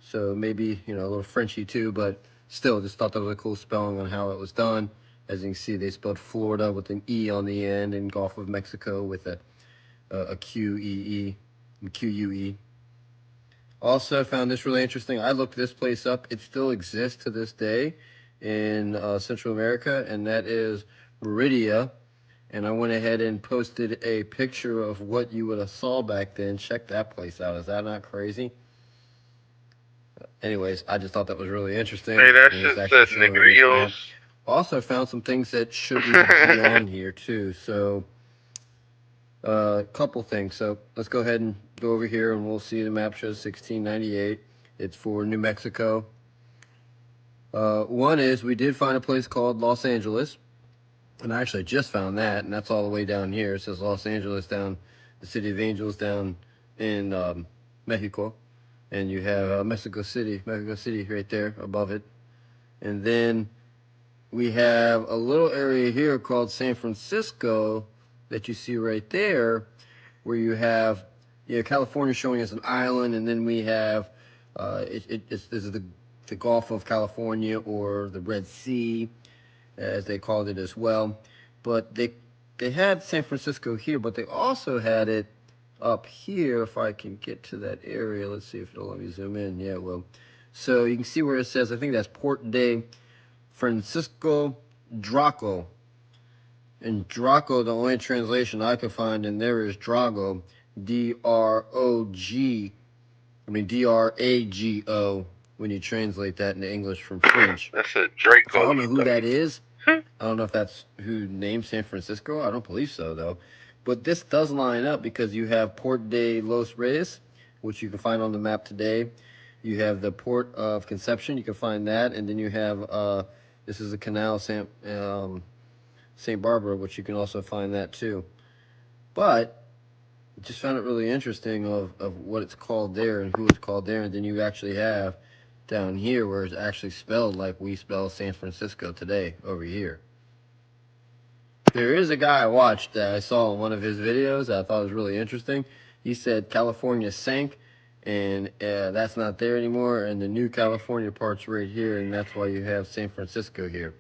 so maybe a little Frenchy too, but still, just thought that was a cool spelling on how it was done. As you can see, they spelled Florida with an E on the end, and Gulf of Mexico with a Q-E-E, Q-U-E. Also found this really interesting. I looked this place up. It still exists to this day in Central America, and that is Meridia. And I went ahead and posted a picture of what you would have saw back then. Check that place out. Is that not crazy? Anyways, I just thought that was really interesting. Hey, that And shit it's actually said showing on this Negritos. map. Also found some things that shouldn't be on here too. So a couple things. So let's go ahead and go over here and we'll see the map shows 1698. It's for New Mexico. One is we did find a place called Los Angeles. And I actually just found that, and that's all the way down here. It says Los Angeles down, the City of Angels down in Mexico. and you have Mexico City right there above it. And then we have a little area here called San Francisco that you see right there, where you have California showing as an island, and then we have this is the Gulf of California, or the Red Sea, as they called it as well. But they had San Francisco here, but they also had it up here. If I can get to that area, let's see if it'll let me zoom in. Yeah, well, so you can see where it says, I think that's Port de Francisco Draco. And Draco, the only translation I could find in there is Drago, Drago, when you translate that into English from French. That's a So I Draco don't know who that study. is. I don't know if that's who named San Francisco. I don't believe so, though. But this does line up because you have Port de los Reyes, which you can find on the map today. You have the Port of Conception. You can find that. And then you have, this is the Canal St. Barbara, which you can also find that, too. But just found it really interesting of what it's called there and who it's called there. And then you actually have down here where it's actually spelled like we spell San Francisco today over here. There is a guy I watched that I saw in one of his videos that I thought was really interesting. He said California sank, and that's not there anymore, and the new California part's right here, and that's why you have San Francisco here.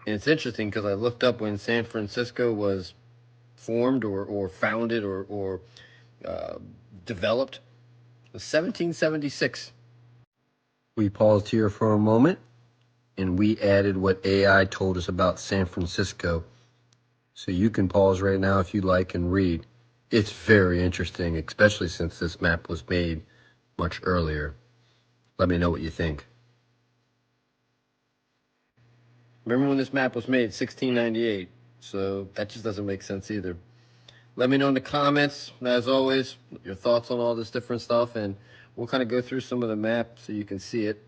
And it's interesting because I looked up when San Francisco was formed or founded or developed. It was 1776. We paused here for a moment, and we added what AI told us about San Francisco. So you can pause right now if you like and read. It's very interesting, especially since this map was made much earlier. Let me know what you think. Remember when this map was made? 1698. So that just doesn't make sense either. Let me know in the comments, as always, your thoughts on all this different stuff, and we'll kind of go through some of the map so you can see it.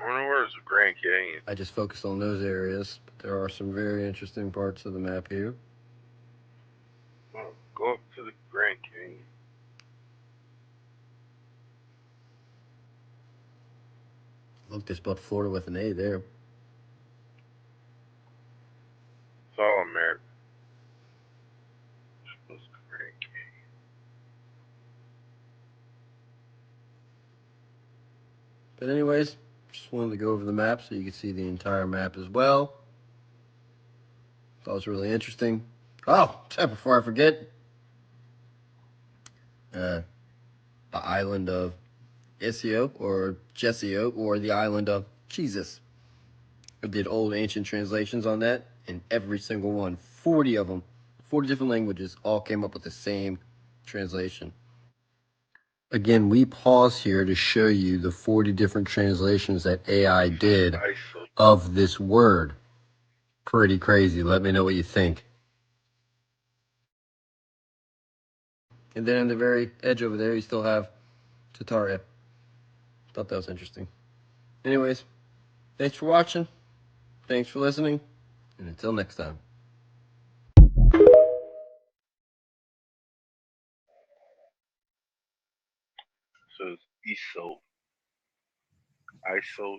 I wonder where's the Grand Canyon. I just focused on those areas, but there are some very interesting parts of the map here. Oh, go up to the Grand Canyon. Look, they spelled Florida with an A there. It's all America. What's the Grand Canyon? But anyways, just wanted to go over the map so you can see the entire map as well. Thought it was really interesting. Oh, before I forget, the island of Isio or Jessio, or the island of Jesus. I did old ancient translations on that, and every single one, 40 of them, 40 different languages, all came up with the same translation. Again, we pause here to show you the 40 different translations that AI did of this word. Pretty crazy. Let me know what you think. And then on the very edge over there, you still have Tataria. Thought that was interesting. Anyways, thanks for watching. Thanks for listening. And until next time. So it's ISO. ISO.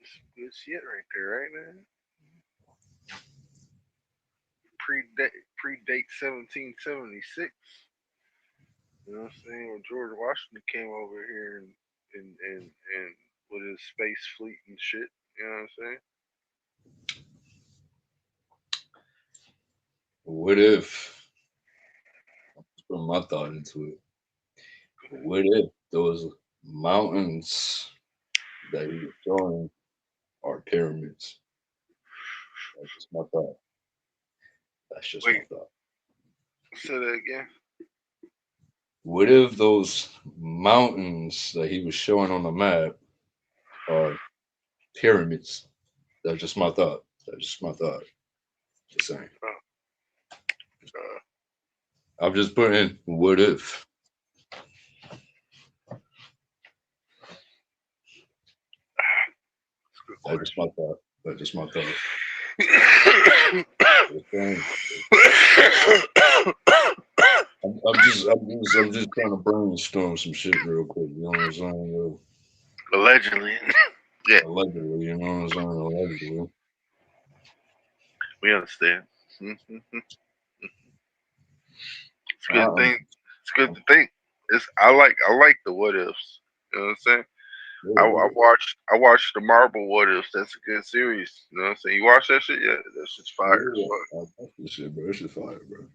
It's good shit right there, right, man? Predate 1776. You know what I'm saying? When George Washington came over here and with his space fleet and shit. You know what I'm saying? What if, put my thought into it, what if those mountains that he was showing are pyramids? That's just my thought. That's just my thought. Say that again. What if those mountains that he was showing on the map are pyramids? That's just my thought. Just saying. I'm just putting what if. That's just my thought. I'm just trying to brainstorm some shit real quick. You know what I'm saying? Allegedly. Yeah. Allegedly, you know what I'm saying? Allegedly. We understand. It's a good thing. It's good to think. I like the what ifs. You know what I'm saying? I watched the Marvel What Ifs. That's a good series. You know what I'm saying? You watch that shit? Yeah, that shit's fire as fuck. I watch this shit, bro. That shit's fire, bro.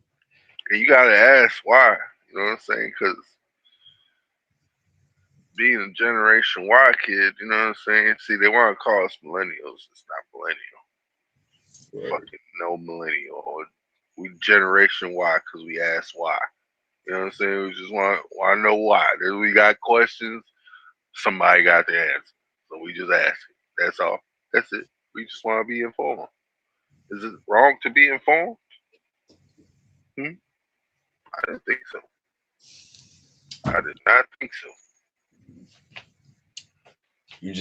And you gotta ask why. You know what I'm saying? Because being a Generation Y kid, you know what I'm saying? See, they want to call us millennials. It's not millennial. Right. Fucking no millennial. We Generation Y because we ask why. You know what I'm saying? We just want to know why. Then we got questions. Somebody got the answer. So we just ask it. That's all. That's it. We just want to be informed. Is it wrong to be informed? I didn't think so. I did not think so.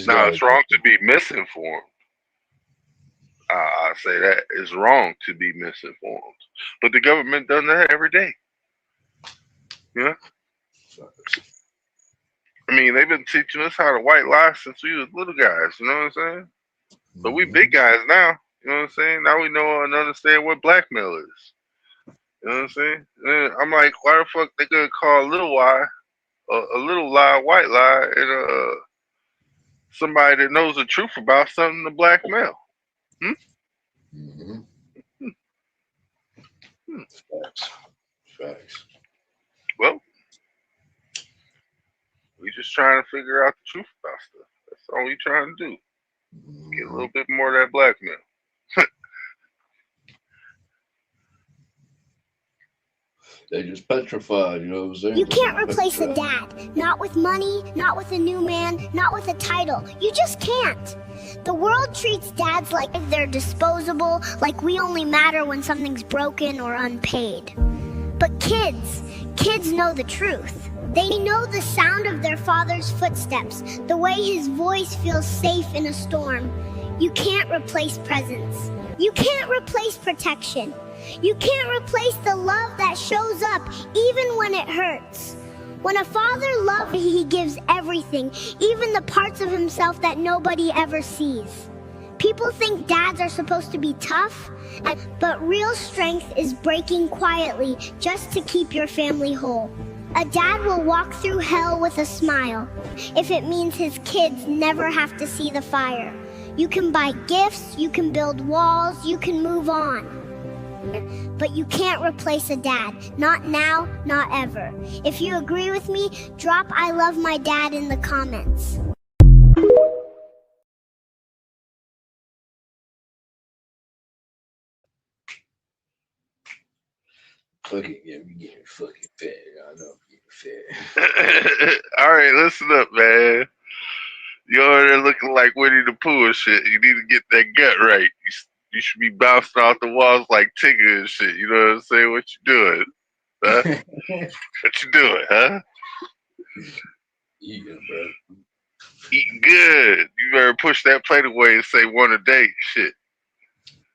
Now, it's wrong to be misinformed. I say that it's wrong to be misinformed. But the government does that every day. Yeah. I mean, they've been teaching us how to white lie since we was little guys. You know what I'm saying? But we big guys now. You know what I'm saying? Now we know and understand what blackmail is. You know what I'm saying? And I'm like, why the fuck they gonna call a little lie, a little lie, white lie, and somebody that knows the truth about something to blackmail? Facts. Well, we just trying to figure out the truth about stuff. That's all we trying to do. Get a little bit more of that blackmail. They just petrified, you know what I'm saying? You can't replace a dad. Not with money, not with a new man, not with a title. You just can't. The world treats dads like they're disposable, like we only matter when something's broken or unpaid. But kids know the truth. They know the sound of their father's footsteps, the way his voice feels safe in a storm. You can't replace presence. You can't replace protection. You can't replace the love that shows up even when it hurts. When a father loves, he gives everything, even the parts of himself that nobody ever sees. People think dads are supposed to be tough, but real strength is breaking quietly just to keep your family whole. A dad will walk through hell with a smile if it means his kids never have to see the fire. You can buy gifts, you can build walls, you can move on. But you can't replace a dad. Not now, not ever. If you agree with me, drop I love my dad in the comments. Fucking getting fucking fat. I know I'm getting fat. All right, listen up, man. You over there looking like Winnie the Pooh and shit. You need to get that gut right. You should be bouncing off the walls like Tigger and shit. You know what I'm saying? What you doing? Huh? What you doing, huh? Eating, bro. Eating good. You better push that plate away and say one a day. Shit.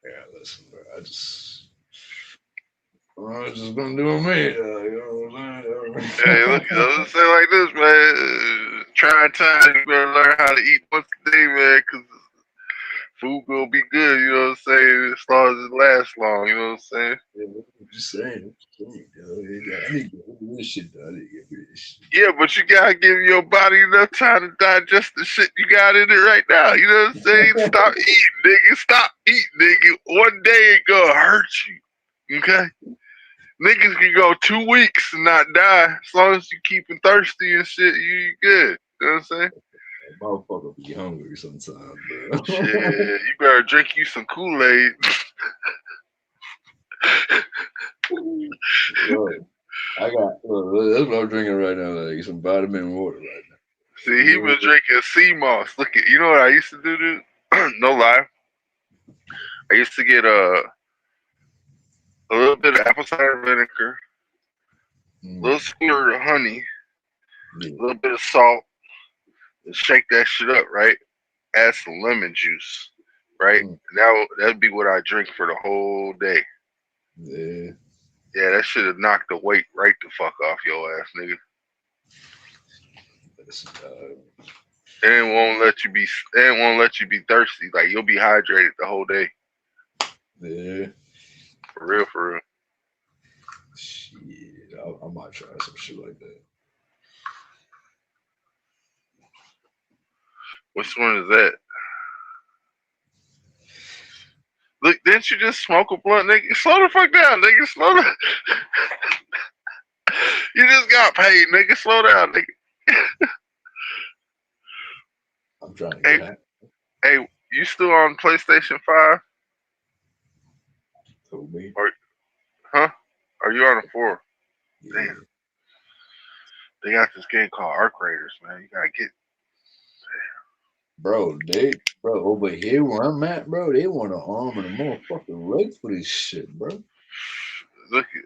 Yeah, listen, bro. I just been doing me. You know what I'm saying? Hey, look, I'll say like this, man. Trying times, you better learn how to eat once a day, man, because food gonna be good, you know what I'm saying, as long as it lasts long, you know what I'm saying? Yeah, I'm just saying. I need to get rid of this shit, though. I need to get rid of this shit. Yeah, but you gotta give your body enough time to digest the shit you got in it right now, you know what I'm saying? Stop eating, nigga. Stop eating, nigga. One day it gonna hurt you, okay? Niggas can go 2 weeks and not die. As long as you keeping thirsty and shit, you good. You know what I'm saying? Motherfucker be hungry sometimes, bro. Shit, you better drink you some Kool-Aid. Yo, I got that's what I'm drinking right now, like some vitamin water right now. See, he been drinking sea moss. Look at, you know what I used to do, dude? No lie. I used to get a little bit of apple cider vinegar, a little squirt of honey, a little bit of salt, and shake that shit up, right? Add some lemon juice, right? That'd be what I drink for the whole day. Yeah. Yeah, that should have knocked the weight right the fuck off your ass, nigga. And it won't let you be. It won't let you be thirsty. Like you'll be hydrated the whole day. Yeah. For real, for real. Shit, I might try some shit like that. Which one is that? Look, didn't you just smoke a blunt, nigga? Slow the fuck down, nigga. Slow down. You just got paid, nigga. Slow down, nigga. I'm trying to get hey, hey, you still on PlayStation 5? Who, me? Or, huh? Are you on a 4? Yeah. Damn. They got this game called Arc Raiders, man. You gotta get. Bro, over here where I'm at, bro, they want an arm and a motherfucking leg for this shit, bro. Look at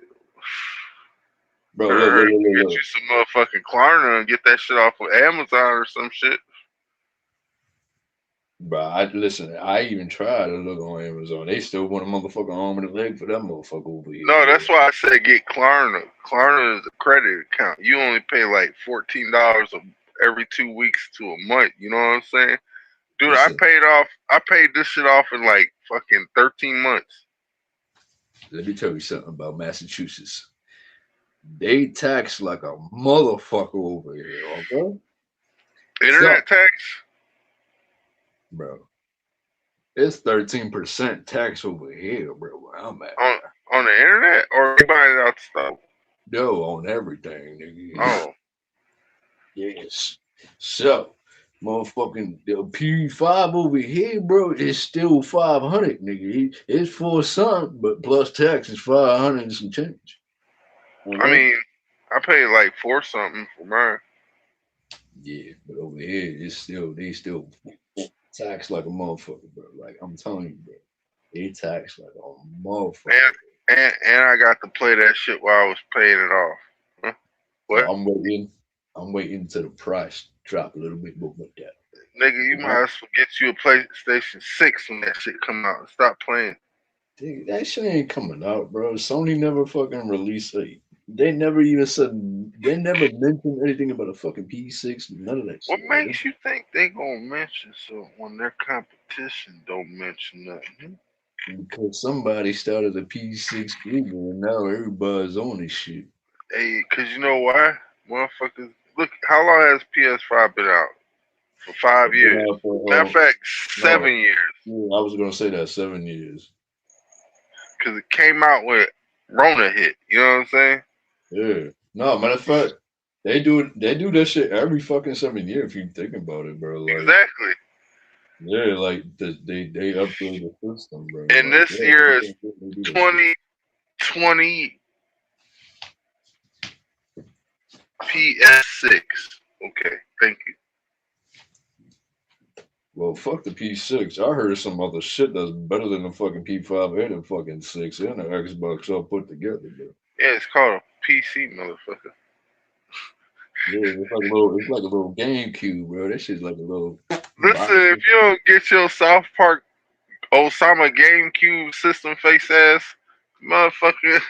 bro. Look. Get you some motherfucking Klarna and get that shit off of Amazon or some shit. Bro, listen, I even tried to look on Amazon. They still want a motherfucking arm and a leg for that motherfucker over here. No, that's why I said get Klarna. Klarna is a credit account. You only pay like $14 every 2 weeks to a month. You know what I'm saying? Dude, I paid this shit off in like fucking 13 months. Let me tell you something about Massachusetts. They tax like a motherfucker over here, okay? Internet tax? Bro. It's 13% tax over here, bro, where I'm at. On the internet or you buying it out the store? No, on everything, nigga. Oh. Yes. So, motherfucking the P5 over here, bro, is still 500, nigga. It's for something, but plus tax is 500 and some change. Okay? I mean, I paid like $4 something for mine. Yeah, but over here, they still tax like a motherfucker, bro. Like I'm telling you, bro, they tax like a motherfucker. And I got to play that shit while I was paying it off. Huh? What? So I'm waiting till the price drop a little bit more like that. Nigga, you might as well get you a PlayStation 6 when that shit come out. Stop playing. Dude, that shit ain't coming out, bro. Sony never fucking released it. They never even said, they never mentioned anything about a fucking P6, none of that What shit. makes you think they gonna mention so when their competition don't mention nothing? Because somebody started a P6 Google and now everybody's on this shit. Hey, cause you know why? Motherfuckers, look, how long has PS5 been out? For 5 years. Matter of fact, 7 years. Yeah, I was gonna say that, 7 years. Cause it came out with Rona hit, you know what I'm saying? Yeah. No, matter of fact, they do that shit every fucking 7 years if you think about it, bro. Like, exactly. Yeah, like they upgrade the system, bro. And like, this year is 2020 PS6. Okay, thank you. Well, fuck the P6. I heard some other shit that's better than the fucking P5 and the fucking 6 and the Xbox all put together, bro. Yeah, it's called a PC, motherfucker. Yeah, it's like a little GameCube, bro. That shit's like a little. Listen, if you don't get your South Park Osama GameCube system face ass motherfucker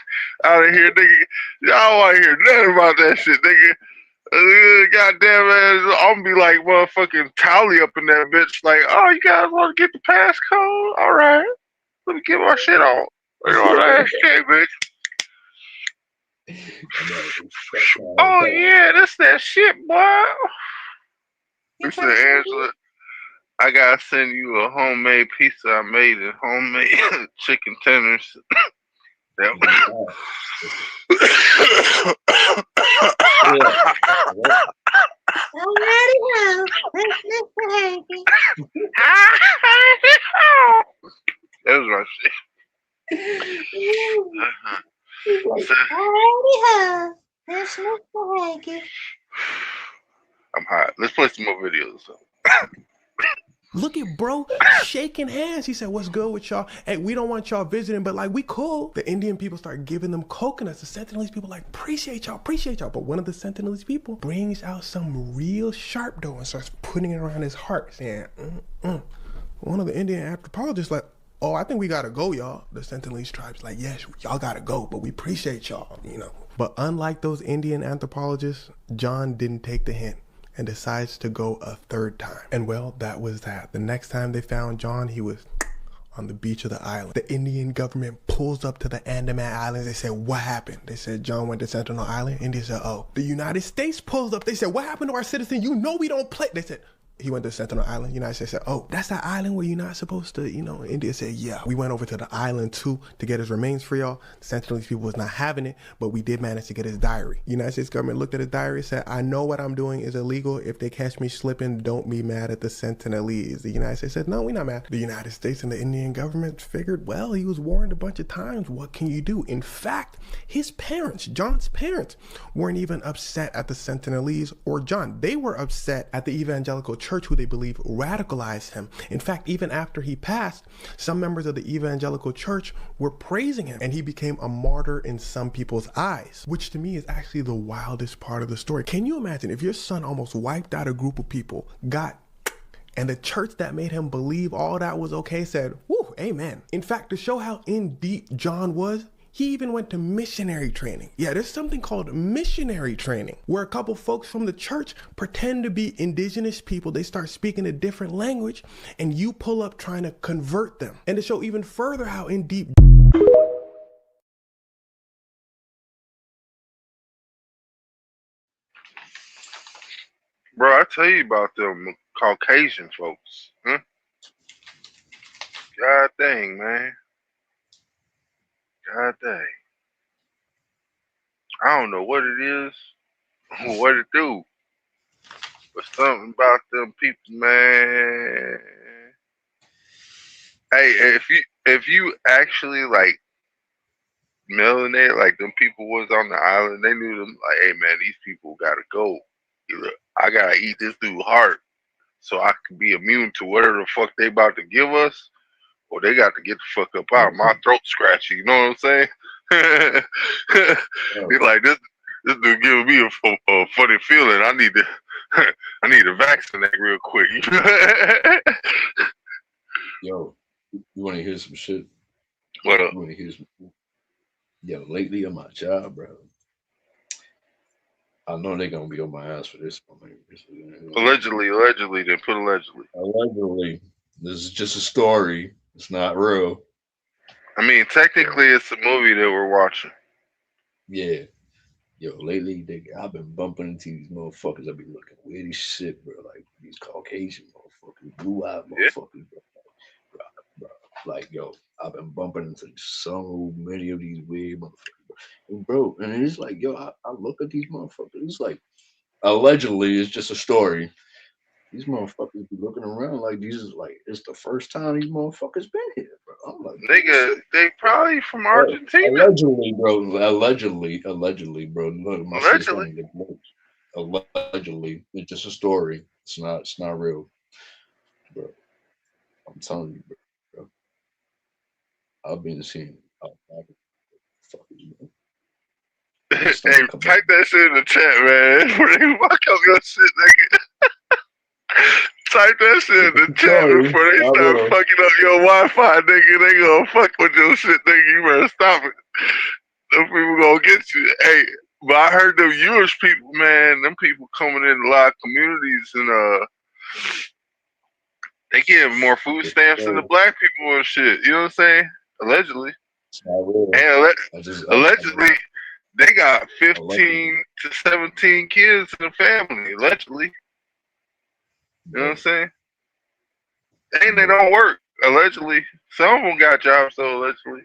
out of here, nigga, y'all want to hear nothing about that shit, nigga. Goddamn, man, I'm gonna be like motherfucking Tally up in that bitch. Like, oh, you guys want to get the passcode? All right, let me get my shit on. You know that shit, bitch. Oh yeah, that's that shit, boy. Listen, Angela, I gotta send you a homemade pizza I made in homemade chicken tenders. That was my shit. I'm hot. Let's play some more videos. Look at bro shaking hands. He said, what's good with y'all? Hey, we don't want y'all visiting, but like, we cool. The Indian people start giving them coconuts. The Sentinelese people like, appreciate y'all. But one of the Sentinelese people brings out some real sharp dough and starts putting it around his heart, saying, One of the Indian anthropologists like, oh, I think we gotta go, y'all. The Sentinelese tribe's like, yes, y'all gotta go, but we appreciate y'all, you know. But unlike those Indian anthropologists, John didn't take the hint and decides to go a third time. And well, that was that. The next time they found John, he was on the beach of the island. The Indian government pulls up to the Andaman Islands. They said, what happened? They said, John went to Sentinel Island. India said, oh. The United States pulls up. They said, what happened to our citizen? You know we don't play. They said, he went to Sentinel Island. United States said, oh, that's that island where you're not supposed to, you know. India said, yeah. We went over to the island too to get his remains for y'all. The Sentinelese people was not having it, but we did manage to get his diary. United States government looked at his diary and said, I know what I'm doing is illegal. If they catch me slipping, don't be mad at the Sentinelese. The United States said, no, we're not mad. The United States and the Indian government figured, well, he was warned a bunch of times. What can you do? In fact, his parents, John's parents, weren't even upset at the Sentinelese or John. They were upset at the evangelical church who they believe radicalized him. In fact, even after he passed, some members of the evangelical church were praising him and he became a martyr in some people's eyes, which to me is actually the wildest part of the story. Can you imagine if your son almost wiped out a group of people, and the church that made him believe all that was okay said, whoo, amen. In fact, to show how in deep John was, he even went to missionary training. Yeah, there's something called missionary training, where a couple folks from the church pretend to be indigenous people. They start speaking a different language, and you pull up trying to convert them. And to show even further how in deep... Bro, I tell you about them Caucasian folks. Huh? God dang, man. God dang. I don't know what it is, what it do, but something about them people, man. Hey, if you actually like melanated, like them people was on the island, they knew them like, hey man, these people gotta go. Either I gotta eat this dude's heart so I can be immune to whatever the fuck they about to give us, or they got to get the fuck up out. My throat scratchy, you know what I'm saying? He's like, this dude giving me a funny feeling. I need to vaccinate real quick. Yo, you want to hear some shit? What up? You want to hear some? Yo, lately on my job, bro. I know they're gonna be on my ass for this one. Allegedly, then put allegedly. Allegedly, this is just a story. It's not real. I mean, technically, it's a movie that we're watching. Yeah. Yo, lately, I've been bumping into these motherfuckers. I be looking weird as shit, bro. Like these Caucasian motherfuckers, blue-eyed motherfuckers, bro. Like, yo, I've been bumping into so many of these weird motherfuckers, bro. And it's like, yo, I look at these motherfuckers. It's like, allegedly, it's just a story. These motherfuckers be looking around like these is like it's the first time these motherfuckers been here, bro. I'm like, nigga, they probably from Argentina. Allegedly, bro. Allegedly, bro. Look, my shit's gonna get worse. Allegedly, it's just a story. It's not real, bro. I'm telling you, bro. I've been seeing. Hey, type that shit in the chat, man. Before they fuck up your shit, nigga. Type that shit in the chat before they start fucking up your Wi-Fi, nigga. They gonna fuck with your shit, nigga. You better stop it. Them people gonna get you. Hey, but I heard them Jewish people, man. Them people coming in a lot of communities and they give more food stamps than the black people and shit. You know what I'm saying? Allegedly. And allegedly, they got 15 to 17 kids in the family, allegedly. You know what I'm saying? And they don't work, allegedly. Some of them got jobs, though, allegedly.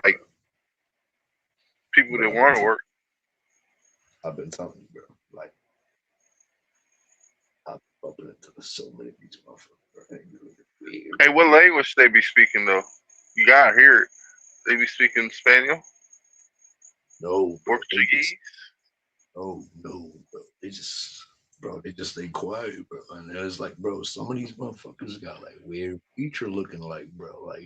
Like, people that want to work. I've been telling you, bro. Like, I've bumped into so many of these motherfuckers. Hey, what language they be speaking, though? You gotta hear it. They be speaking Spanish? No. Portuguese? No, bro. They just stay quiet, bro. And it's like, bro, some of these motherfuckers got like weird feature looking like, bro. Like,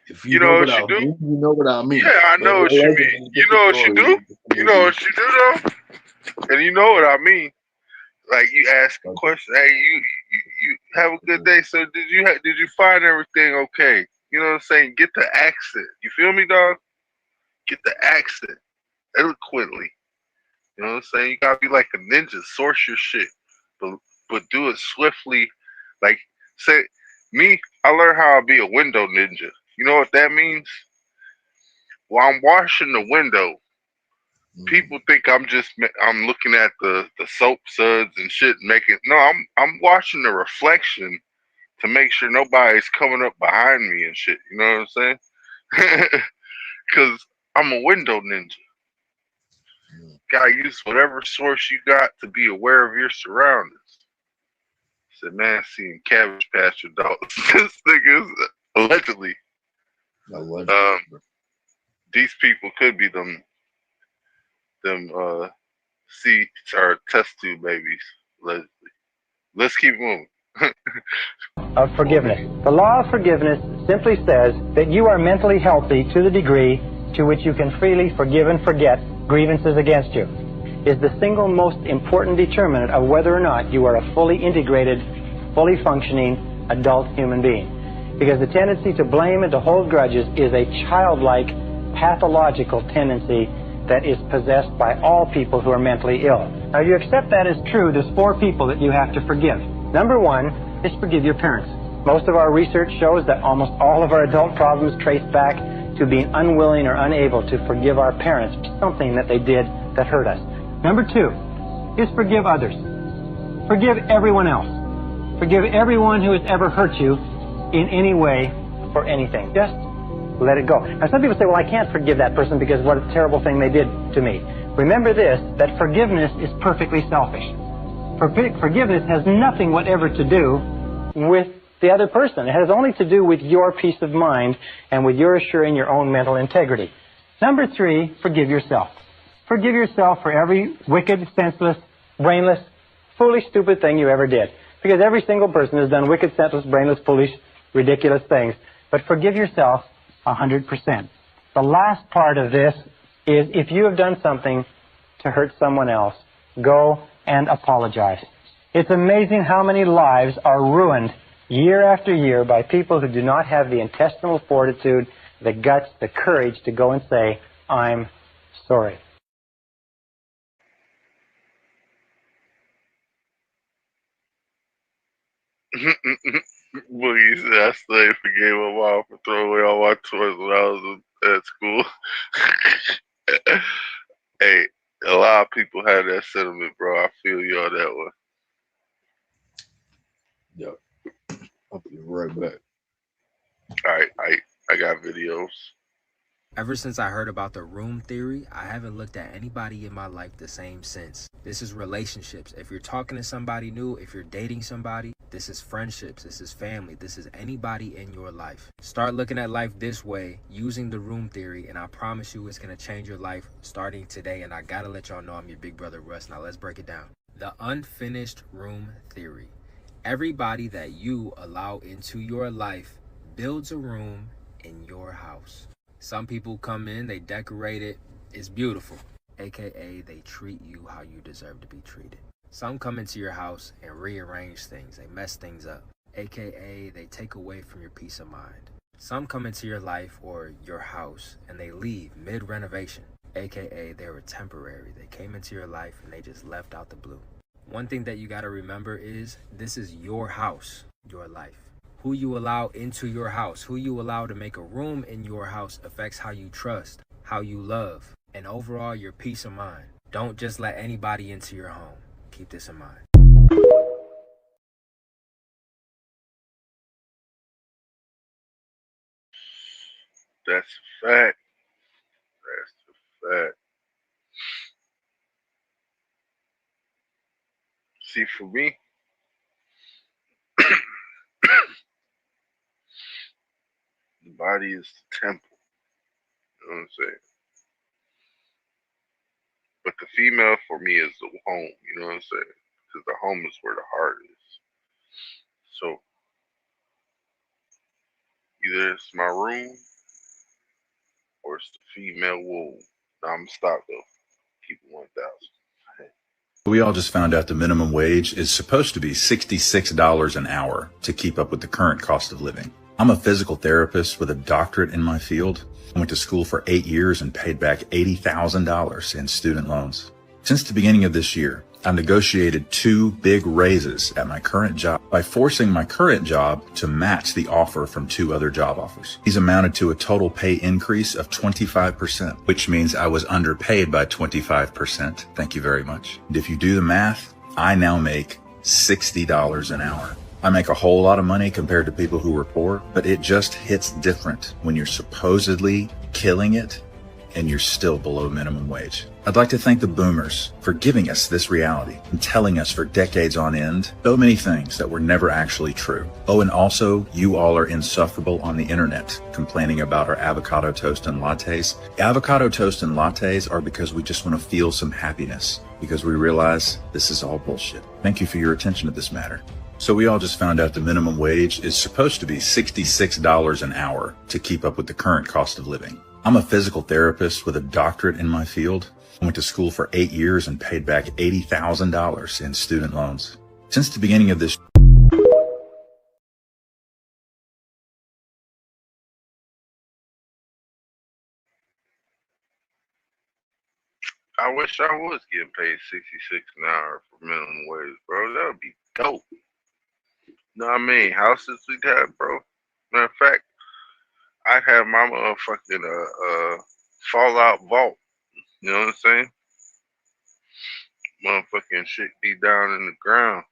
if you know what I mean, you know what I mean. Yeah, I know what you mean. You know what you do? You know what you do, though? And you know what I mean. Like, you ask a question, hey, you have a good day. So did you find everything okay? You know what I'm saying? Get the accent. You feel me, dog? Get the accent eloquently. You know what I'm saying? You gotta be like a ninja. Source your shit, but do it swiftly. Like say me, I learned how to be a window ninja. You know what that means? While I'm washing the window, people think I'm looking at the soap suds and shit, making no. I'm watching the reflection to make sure nobody's coming up behind me and shit. You know what I'm saying? Because I'm a window ninja. Gotta use whatever source you got to be aware of your surroundings. Said, man, seeing Cabbage Patch adults. This nigga is allegedly. These people could be them seeds or test tube babies. Allegedly. Let's keep moving. Of forgiveness. The law of forgiveness simply says that you are mentally healthy to the degree to which you can freely forgive and forget grievances against you. Is the single most important determinant of whether or not you are a fully integrated, fully functioning adult human being. Because the tendency to blame and to hold grudges is a childlike, pathological tendency that is possessed by all people who are mentally ill. Now, you accept that as true. There's 4 people that you have to forgive. Number 1 is forgive your parents. Most of our research shows that almost all of our adult problems trace back to being unwilling or unable to forgive our parents for something that they did that hurt us. Number 2 is forgive others. Forgive everyone else. Forgive everyone who has ever hurt you in any way for anything. Just let it go. Now, some people say, well, I can't forgive that person because what a terrible thing they did to me. Remember this, that forgiveness is perfectly selfish. Forgiveness has nothing whatever to do with the other person. It has only to do with your peace of mind and with your assuring your own mental integrity. Number 3, forgive yourself. Forgive yourself for every wicked, senseless, brainless, foolish, stupid thing you ever did. Because every single person has done wicked, senseless, brainless, foolish, ridiculous things. But forgive yourself 100%. The last part of this is if you have done something to hurt someone else, go and apologize. It's amazing how many lives are ruined year after year by people who do not have the intestinal fortitude, the guts, the courage to go and say, I'm sorry. Boogie said, I still forgave my mom for throwing away all my toys when I was at school. Hey, a lot of people have that sentiment, bro. I feel you on that one. Yep. I'll be right back. Alright, I got videos. Ever since I heard about the room theory, I haven't looked at anybody in my life the same since. This is relationships. If you're talking to somebody new, if you're dating somebody, this is friendships, this is family, this is anybody in your life. Start looking at life this way, using the room theory, and I promise you it's going to change your life starting today. And I gotta let y'all know I'm your big brother Russ. Now let's break it down. The unfinished room theory. Everybody that you allow into your life builds a room in your house. Some people come in, they decorate it, it's beautiful. AKA, they treat you how you deserve to be treated. Some come into your house and rearrange things, they mess things up. AKA, they take away from your peace of mind. Some come into your life or your house and they leave mid-renovation. AKA, they were temporary. They came into your life and they just left out the blue. One thing that you gotta remember is, this is your house, your life. Who you allow into your house, who you allow to make a room in your house affects how you trust, how you love, and overall your peace of mind. Don't just let anybody into your home. Keep this in mind. That's a fact. That's a fact. See, for me, the body is the temple. You know what I'm saying? But the female for me is the home. You know what I'm saying? Because the home is where the heart is. So either it's my room or it's the female womb. Now I'm gonna stop though. Keep it 1,000. We all just found out the minimum wage is supposed to be $66 an hour to keep up with the current cost of living. I'm a physical therapist with a doctorate in my field. I went to school for 8 years and paid back $80,000 in student loans. Since the beginning of this year, I've negotiated 2 big raises at my current job by forcing my current job to match the offer from 2 other job offers. These amounted to a total pay increase of 25%, which means I was underpaid by 25%. Thank you very much. And if you do the math, I now make $60 an hour. I make a whole lot of money compared to people who are poor, but it just hits different when you're supposedly killing it and you're still below minimum wage. I'd like to thank the boomers for giving us this reality and telling us for decades on end so many things that were never actually true. Oh, and also, you all are insufferable on the internet, complaining about our avocado toast and lattes. Avocado toast and lattes are because we just want to feel some happiness, because we realize this is all bullshit. Thank you for your attention to this matter. So we all just found out the minimum wage is supposed to be $66 an hour to keep up with the current cost of living. I'm a physical therapist with a doctorate in my field. I went to school for 8 years and paid back $80,000 in student loans. Since the beginning of this I wish I was getting paid 66 an hour for minimum wage, bro. That would be dope. Know what I mean? Houses we'd have, bro. Matter of fact, I'd have my motherfucking fallout vault. You know what I'm saying? Motherfucking shit be down in the ground.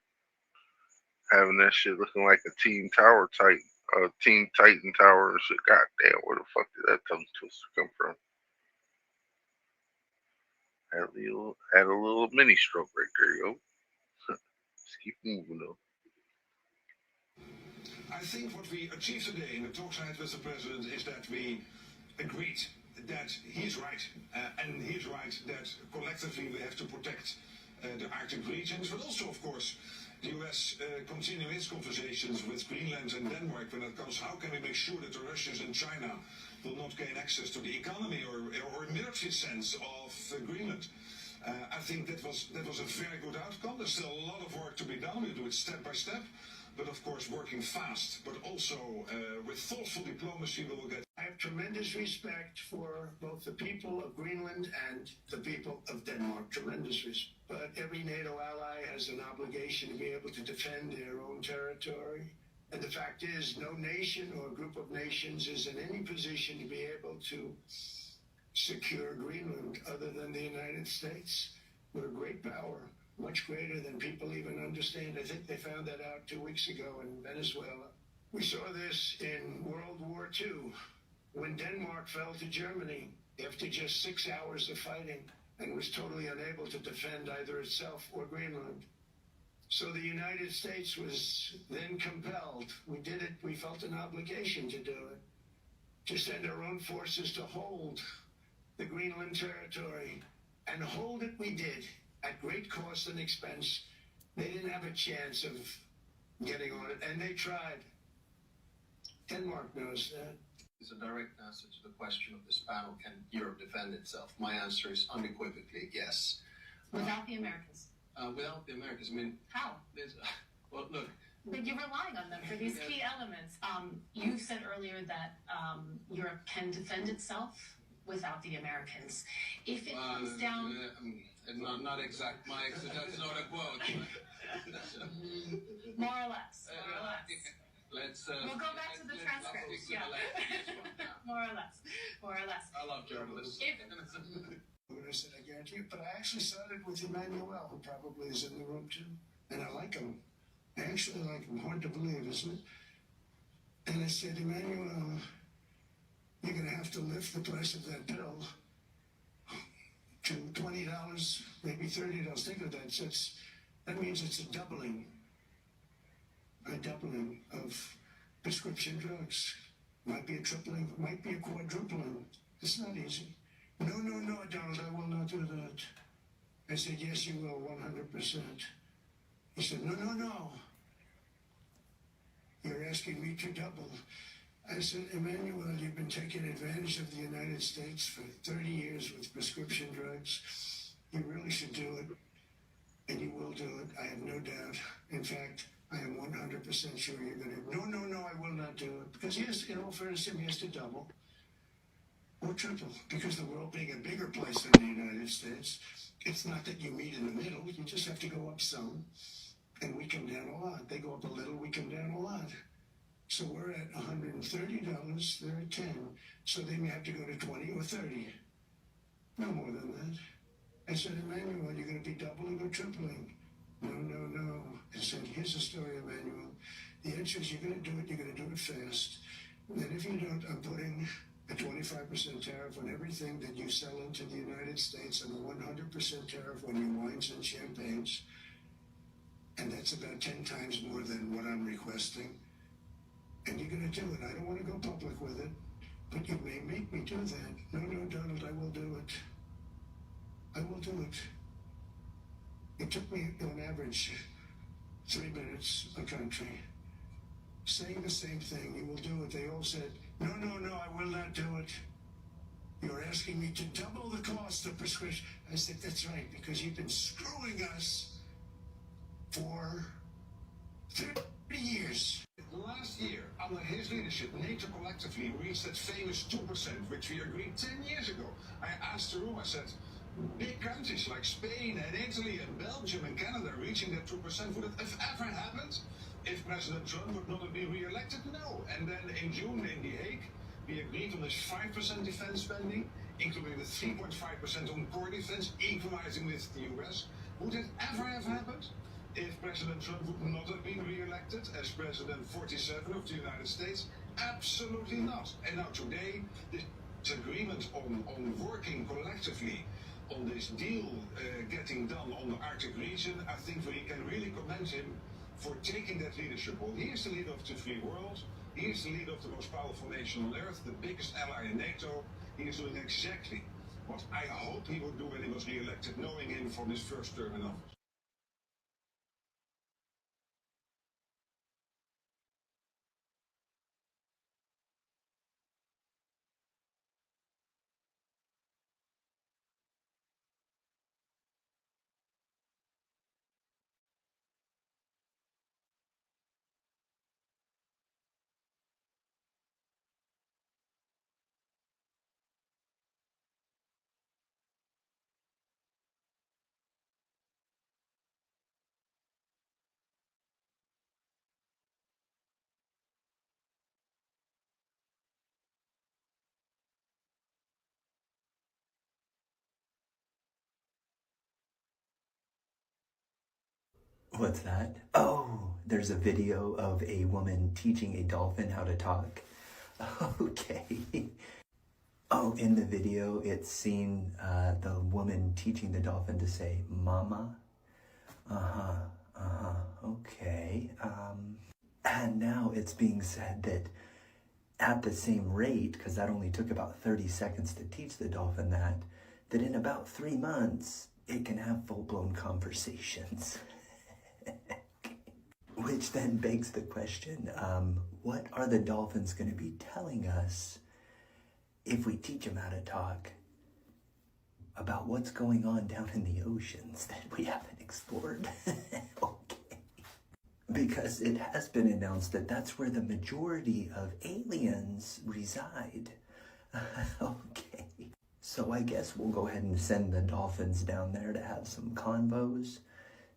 Having that shit looking like a Team Titan tower and shit. Goddamn, where the fuck did that tongue twister come from? Had a little mini stroke right there, yo. Just keep moving though. I think what we achieved today in the talks I had with the president is that we agreed that he's right, and he's right that collectively we have to protect the Arctic regions, but also, of course, the US continuing its conversations with Greenland and Denmark when it comes how can we make sure that the Russians and China will not gain access to the economy or military sense of Greenland. I think that was a very good outcome. There's still a lot of work to be done. We do it step by step, but of course working fast, but also with thoughtful diplomacy we will get. I have tremendous respect for both the people of Greenland and the people of Denmark. Tremendous respect. But every NATO ally has an obligation to be able to defend their own territory. And the fact is, no nation or group of nations is in any position to be able to secure Greenland other than the United States. We're a great power, much greater than people even understand. I think they found that out 2 weeks ago in Venezuela. We saw this in World War II, when Denmark fell to Germany after just 6 hours of fighting and was totally unable to defend either itself or Greenland. So the United States was then compelled. We did it, we felt an obligation to do it, to send our own forces to hold the Greenland territory. And hold it we did, at great cost and expense. They didn't have a chance of getting on it, and they tried. Denmark knows that. It's a direct answer to the question of this panel, can Europe defend itself? My answer is unequivocally yes. Without the Americans? Without the Americans, I mean... How? Well, look... But you're relying on them for these key elements. You said earlier that Europe can defend itself without the Americans. If it comes down... Not exact, Mike, so that's not a quote. More or less. We'll go back to the transcripts. Yeah. More or less. I love journalists. I said, I guarantee you, but I actually started with Emmanuel, who probably is in the room too. And I like him. I actually like him. Hard to believe, isn't it? And I said, Emmanuel, you're going to have to lift the price of that pill to $20, maybe $30. Think of that. So that means it's a doubling of prescription drugs. Might be a tripling, might be a quadrupling. It's not easy. No, Donald, I will not do that. I said, yes, you will, 100%. He said, no. You're asking me to double. I said, Emmanuel, you've been taking advantage of the United States for 30 years with prescription drugs. You really should do it. have no doubt. In fact, I am 100% sure you're going to. No, I will not do it. Because yes, in all fairness, he has to double or triple. Because the world being a bigger place than the United States, it's not that you meet in the middle. You just have to go up some, and we come down a lot. They go up a little, we come down a lot. So we're at $130, they're at 10. So they may have to go to 20 or 30. No more than that. I said, Emmanuel, you're going to be doubling or tripling. No. I said, here's the story, Emmanuel. The answer is you're going to do it, you're going to do it fast. And if you don't, I'm putting a 25% tariff on everything that you sell into the United States and a 100% tariff on your wines and champagnes. And that's about 10 times more than what I'm requesting. And you're going to do it. I don't want to go public with it, but you may make me do that. No, Donald, I will do it. I will do it. It took me, on average, 3 minutes a country. Saying the same thing, you will do it. They all said, no, I will not do it. You're asking me to double the cost of prescription. I said, that's right, because you've been screwing us for 30 years. Last year, under his leadership, NATO collectively reached that famous 2%, which we agreed 10 years ago. I asked the room, I said, big countries like Spain and Italy and Belgium and Canada reaching that 2%, would it have ever happened if President Trump would not have been re-elected? No. And then in June in The Hague, we agreed on this 5% defense spending, including the 3.5% on core defense, equalizing with the US. Would it ever have happened if President Trump would not have been re-elected as President 47 of the United States? Absolutely not. And now today, this agreement on working collectively on this deal getting done on the Arctic region, I think we can really commend him for taking that leadership role. He is the leader of the free world. He is the leader of the most powerful nation on earth, the biggest ally in NATO. He is doing exactly what I hope he would do when he was re-elected, knowing him from his first term in office. What's that? Oh, there's a video of a woman teaching a dolphin how to talk. Okay. Oh, in the video, it's seen the woman teaching the dolphin to say, mama. Okay. And now it's being said that at the same rate, because that only took about 30 seconds to teach the dolphin that in about 3 months, it can have full-blown conversations. Which then begs the question, what are the dolphins going to be telling us if we teach them how to talk about what's going on down in the oceans that we haven't explored? Okay. Because it has been announced that that's where the majority of aliens reside. Okay. So I guess we'll go ahead and send the dolphins down there to have some convos,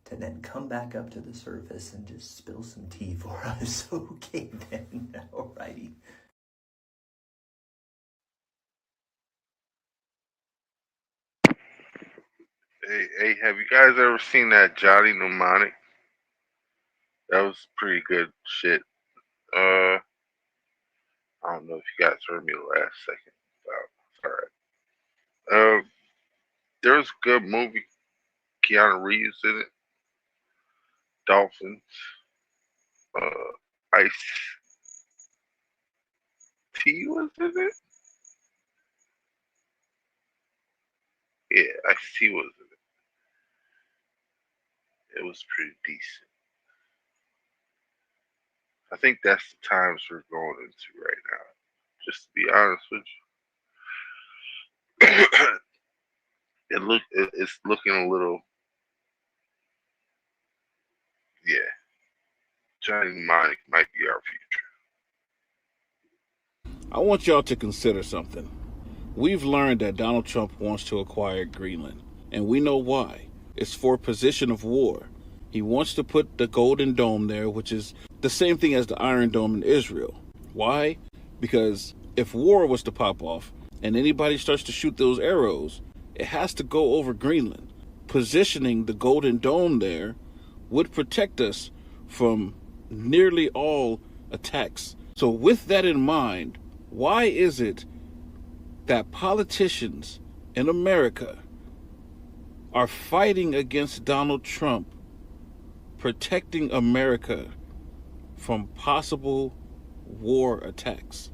to then come back up to the surface and just spill some tea for us. Okay then, alrighty. Hey, have you guys ever seen that Johnny Mnemonic? That was pretty good shit. I don't know if you guys heard me the last second. It's alright. There was a good movie, Keanu Reeves in it. Dolphins. Ice T was in it. Yeah, Ice T was in it. It was pretty decent. I think that's the times we're going into right now. Just to be honest with you, it's looking a little Giant might be our future. I want y'all to consider something. We've learned that Donald Trump wants to acquire Greenland, and we know why. It's for a position of war. He wants to put the Golden Dome there, which is the same thing as the Iron Dome in Israel. Why? Because if war was to pop off and anybody starts to shoot those arrows, it has to go over Greenland. Positioning the Golden Dome there would protect us from nearly all attacks. So with that in mind, why is it that politicians in America are fighting against Donald Trump, protecting America from possible war attacks?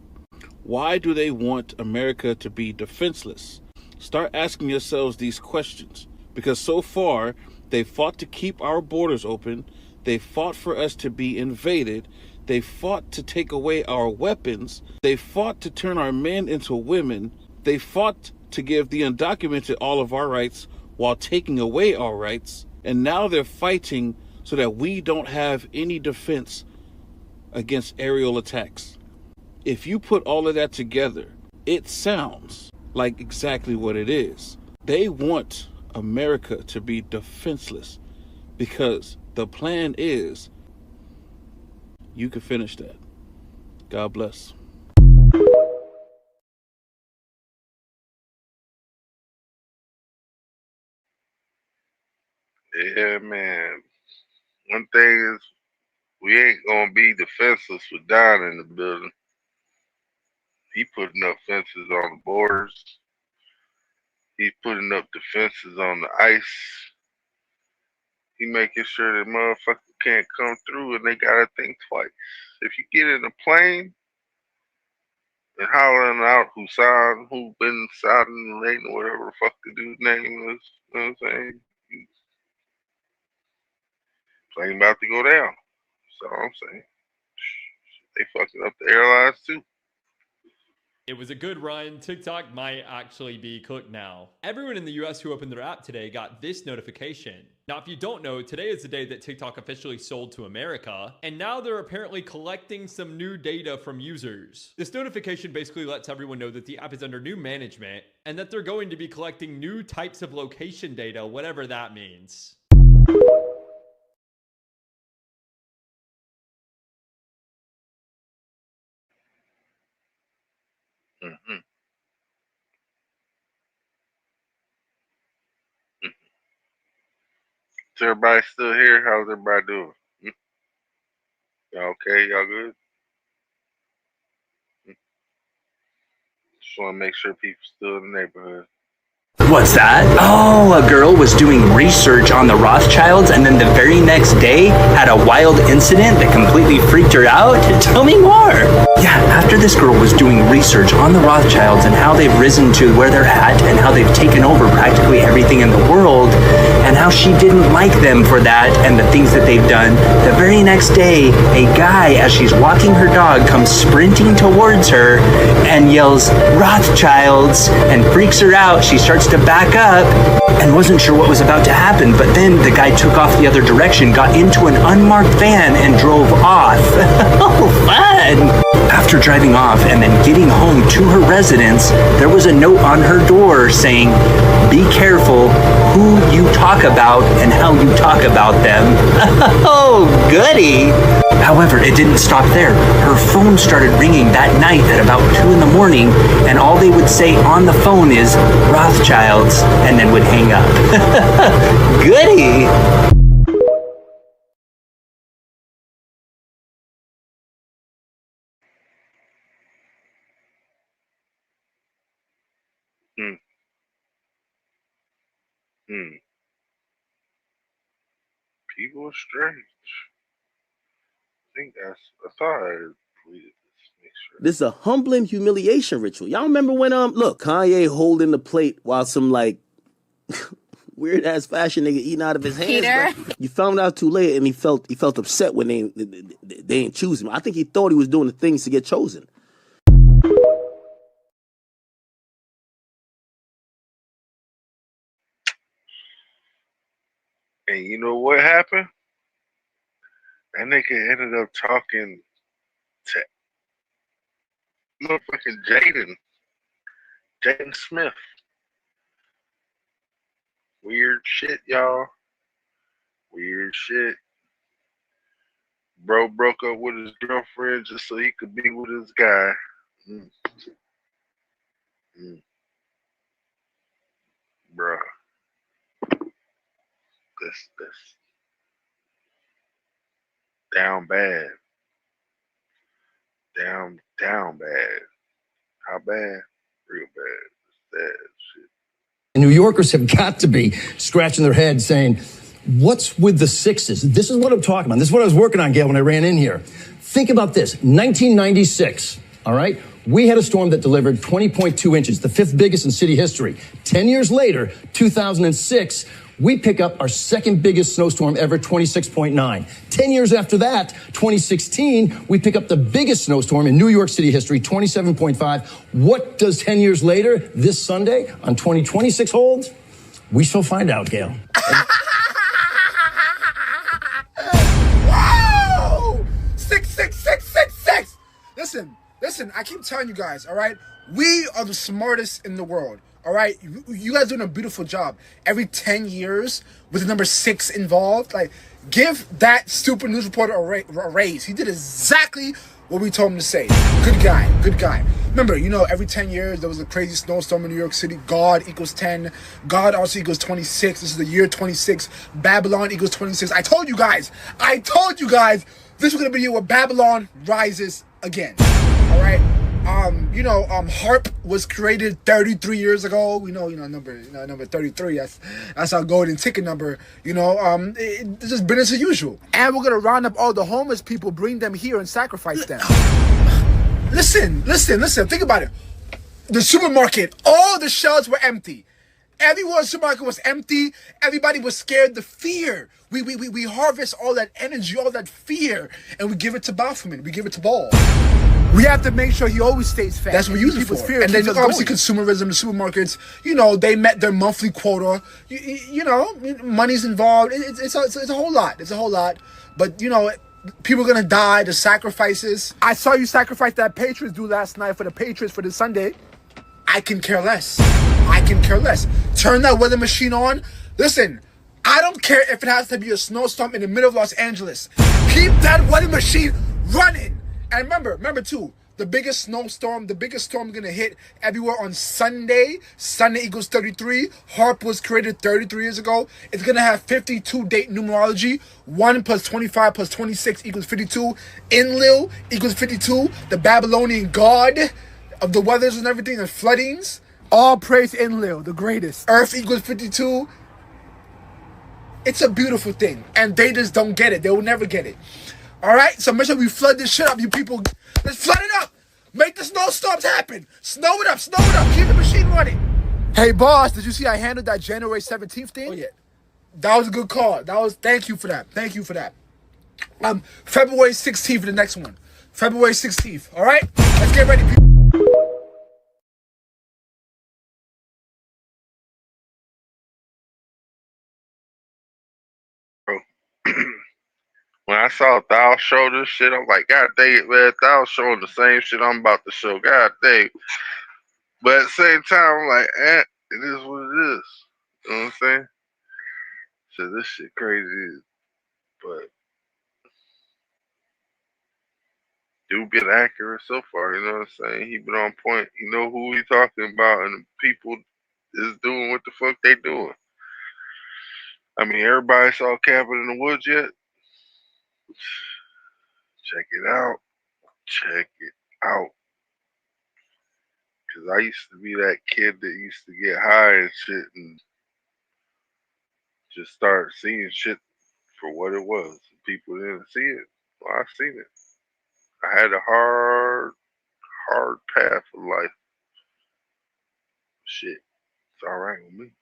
Why do they want America to be defenseless? Start asking yourselves these questions, because so far they fought to keep our borders open. They fought for us to be invaded. They fought to take away our weapons. They fought to turn our men into women. They fought to give the undocumented all of our rights while taking away our rights. And now they're fighting so that we don't have any defense against aerial attacks. If you put all of that together, it sounds like exactly what it is. They want America to be defenseless because the plan is, you can finish that. God bless. Yeah, man. One thing is, we ain't gonna be defenseless with Don in the building. He putting up fences on the borders. He's putting up defenses on the ice. He making sure that motherfucker can't come through and they gotta think twice. If you get in a plane and hollering out who been sounding late or whatever the fuck the dude's name is, you know what I'm saying? Plane about to go down. That's all I'm saying. They fucking up the airlines too. It was a good run. TikTok might actually be cooked now. Everyone in the US who opened their app today got this notification. Now, if you don't know, today is the day that TikTok officially sold to America, and now they're apparently collecting some new data from users. This notification basically lets everyone know that the app is under new management and that they're going to be collecting new types of location data, whatever that means. Mm-hmm. Is everybody still here? How's everybody doing? Y'all okay? Y'all good? Just want to make sure people still in the neighborhood. What's that? Oh, a girl was doing research on the Rothschilds and then the very next day had a wild incident that completely freaked her out? Tell me more. Yeah, after this girl was doing research on the Rothschilds and how they've risen to where they're at and how they've taken over practically everything in the world and how she didn't like them for that and the things that they've done, the very next day, a guy, as she's walking her dog, comes sprinting towards her and yells, "Rothschilds," and freaks her out. She starts to back up and wasn't sure what was about to happen, but then the guy took off the other direction, got into an unmarked van and drove off. Oh, fun! After driving off and then getting home to her residence, there was a note on her door saying, "Be careful who you talk about and how you talk about them." Oh, goody! However, it didn't stop there. Her phone started ringing that night at about 2 in the morning, and all they would say on the phone is "Rothschilds," and then would hang up. Goody! Hmm. Hmm. People are strange. I thought I deleted this. Make sure. This is a humbling humiliation ritual. Y'all remember when look, Kanye holding the plate while some like weird ass fashion nigga eating out of his hands. Peter. Bro. You found out too late, and he felt upset when they didn't choose him. I think he thought he was doing the things to get chosen. And you know what happened? That nigga ended up talking to motherfucking Jaden Smith. Weird shit, y'all. Weird shit. Bro broke up with his girlfriend just so he could be with his guy. Mm. Mm. Bruh. That's down bad. Down bad. How bad? Real bad. Sad shit. New Yorkers have got to be scratching their heads saying, what's with the sixes? This is what I'm talking about. This is what I was working on, Gail, when I ran in here. Think about this. 1996, all right? We had a storm that delivered 20.2 inches, the fifth biggest in city history. 10 years later, 2006, we pick up our second biggest snowstorm ever, 26.9. 10 years after that, 2016, we pick up the biggest snowstorm in New York City history, 27.5. What does 10 years later, this Sunday, on 2026 hold? We shall find out, Gail. Whoa! 66666. Listen, I keep telling you guys, all right? We are the smartest in the world, all right? You guys doing a beautiful job. Every 10 years with the number 6 involved, like, give that stupid news reporter a raise. He did exactly what we told him to say. Good guy. Remember, every 10 years there was a crazy snowstorm in New York City. God equals 10. God also equals 26. This is the year 26. Babylon equals 26. I told you guys, this was going to be the year where Babylon rises again. All right? HARP was created 33 years ago. Number 33. That's our golden ticket number. It's just business as usual. And we're gonna round up all the homeless people, bring them here, and sacrifice them. Listen. Think about it. The supermarket, all the shelves were empty. Everyone's supermarket was empty. Everybody was scared. The fear. We harvest all that energy, all that fear, and we give it to Baphomet. We give it to Baal. We have to make sure he always stays fed. That's what we use it for. Fear and then obviously consumerism, the supermarkets, they met their monthly quota. Money's involved. It's a whole lot. It's a whole lot. But, people are going to die, the sacrifices. I saw you sacrifice that Patriots dude last night for the Patriots for the Sunday. I can care less. Turn that weather machine on. Listen, I don't care if it has to be a snowstorm in the middle of Los Angeles. Keep that weather machine running. And remember too, the biggest storm gonna hit everywhere on Sunday. Sunday equals 33. HARP was created 33 years ago. It's gonna have 52 date numerology. 1 plus 25 plus 26 equals 52. Enlil equals 52. The Babylonian god of the weathers and everything and floodings. All praise Enlil, the greatest. Earth equals 52. It's a beautiful thing. And they just don't get it. They will never get it. All right? So make sure we flood this shit up, you people. Let's flood it up. Make the snowstorms happen. Snow it up. Keep the machine running. Hey, boss, did you see I handled that January 17th thing? Oh, yeah. That was a good call. Thank you for that. February 16th for the next one. February 16th. All right? Let's get ready, people. When I saw Thou show this shit, I'm like, God dang it, man, Thou showing the same shit I'm about to show. God dang. But at the same time, I'm like, it is what it is. You know what I'm saying? So this shit crazy. But dude been accurate so far, you know what I'm saying? He been on point. He know who he talking about, and the people is doing what the fuck they doing. I mean, everybody saw Cabin in the Woods yet? Check it out. Cause I used to be that kid that used to get high and shit and just start seeing shit for what it was. People didn't see it. Well, I seen it. I had a hard path of life. Shit. It's alright with me.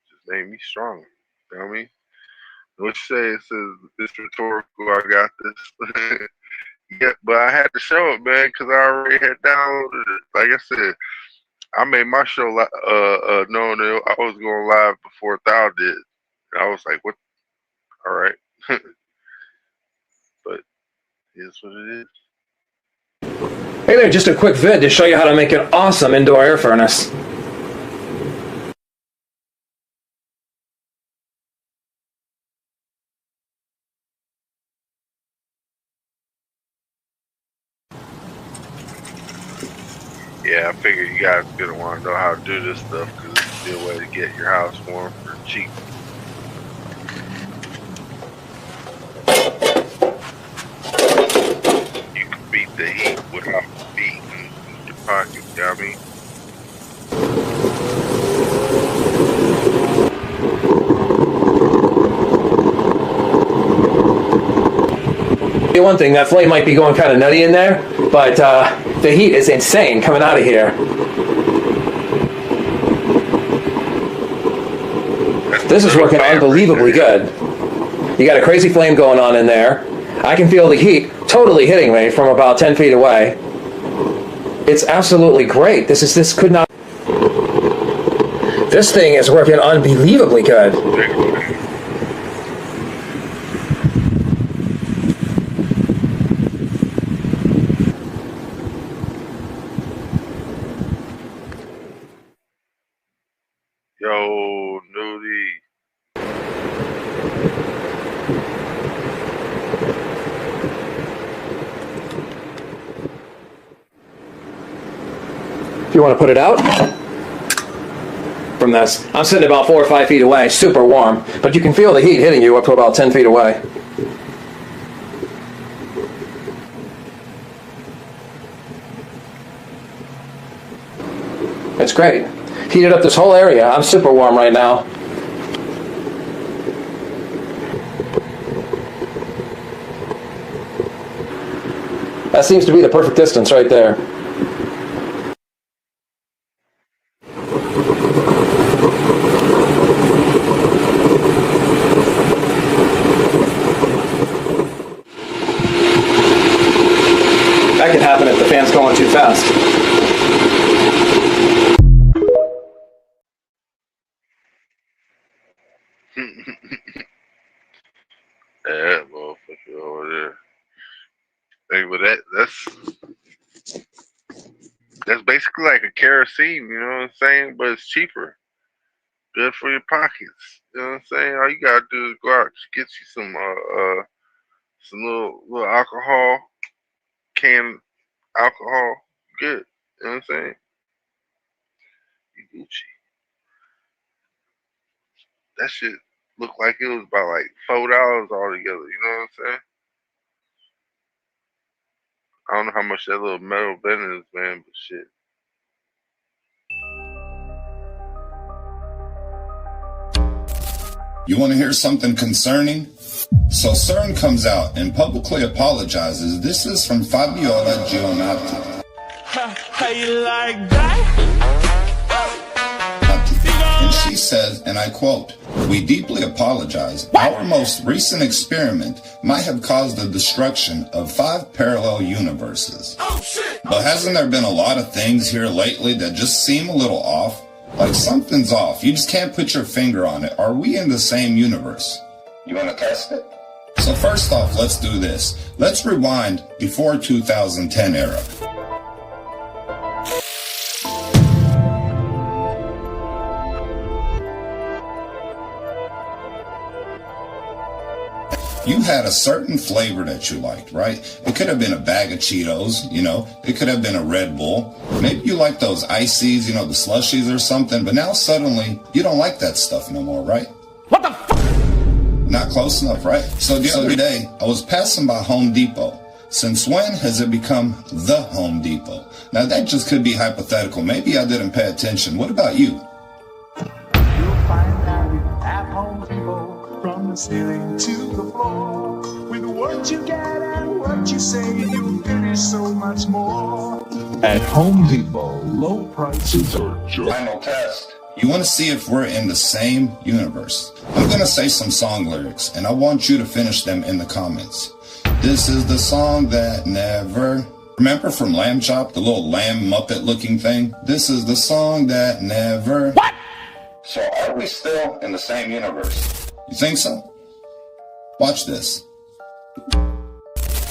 Just made me stronger. You know what I mean? What you say? It says it's rhetorical. I got this. Yeah, but I had to show it, man, because I already had downloaded it. Like I said, I made my show knowing that I was going live before Thou did. And I was like, what? All right. But That's what it is. Hey there, just a quick vid to show you how to make an awesome indoor air furnace. Yeah, I figure you guys are gonna want to know how to do this stuff because it's a good way to get your house warm for cheap. You can beat the heat without beating your pocket, you know what I mean? One thing, that flame might be going kind of nutty in there, but the heat is insane coming out of here. This is working unbelievably good. You got a crazy flame going on in there. I can feel the heat totally hitting me from about 10 feet away. It's absolutely great. This could not. This thing is working unbelievably good. Yo, Nudie. If you want to put it out from this, I'm sitting about 4 or 5 feet away, super warm, but you can feel the heat hitting you up to about 10 feet away. It's great. Heated up this whole area. I'm super warm right now. That seems to be the perfect distance right there. That can happen if the fan's going too fast. That motherfucker over there. Hey, but that's basically like a kerosene, you know what I'm saying? But it's cheaper. Good for your pockets. You know what I'm saying? All you gotta do is go out and get you some little alcohol, canned alcohol. Good. You know what I'm saying? You Gucci. That shit looked like it was about like $4 altogether, you know what I'm saying? I don't know how much that little metal bend is, man, but shit. You want to hear something concerning? So CERN comes out and publicly apologizes. This is from Fabiola Gionatti. How you like that? And she says, and I quote, "We deeply apologize. Our most recent experiment might have caused the destruction of 5 parallel universes. But hasn't there been a lot of things here lately that just seem a little off? Like something's off. You just can't put your finger on it. Are we in the same universe? You want to test it? So first off, let's do this. Let's rewind before 2010 era. You had a certain flavor that you liked, right? It could have been a bag of Cheetos, you know, it could have been a Red Bull. Maybe you like those ices, you know, the slushies or something, but now suddenly you don't like that stuff no more, right? What the fuck? Not close enough, right? So the other day, I was passing by Home Depot. Since when has it become the Home Depot? Now that just could be hypothetical. Maybe I didn't pay attention. What about you? You'll find value at Home Depot. From the ceiling to the floor, with what you get and what you say, you'll finish so much more. At Home Depot, low prices are just... Final test. You want to see if we're in the same universe? I'm going to say some song lyrics, and I want you to finish them in the comments. This is the song that never... Remember from Lamb Chop, the little lamb Muppet looking thing? This is the song that never... What? So are we still in the same universe? You think so? Watch this.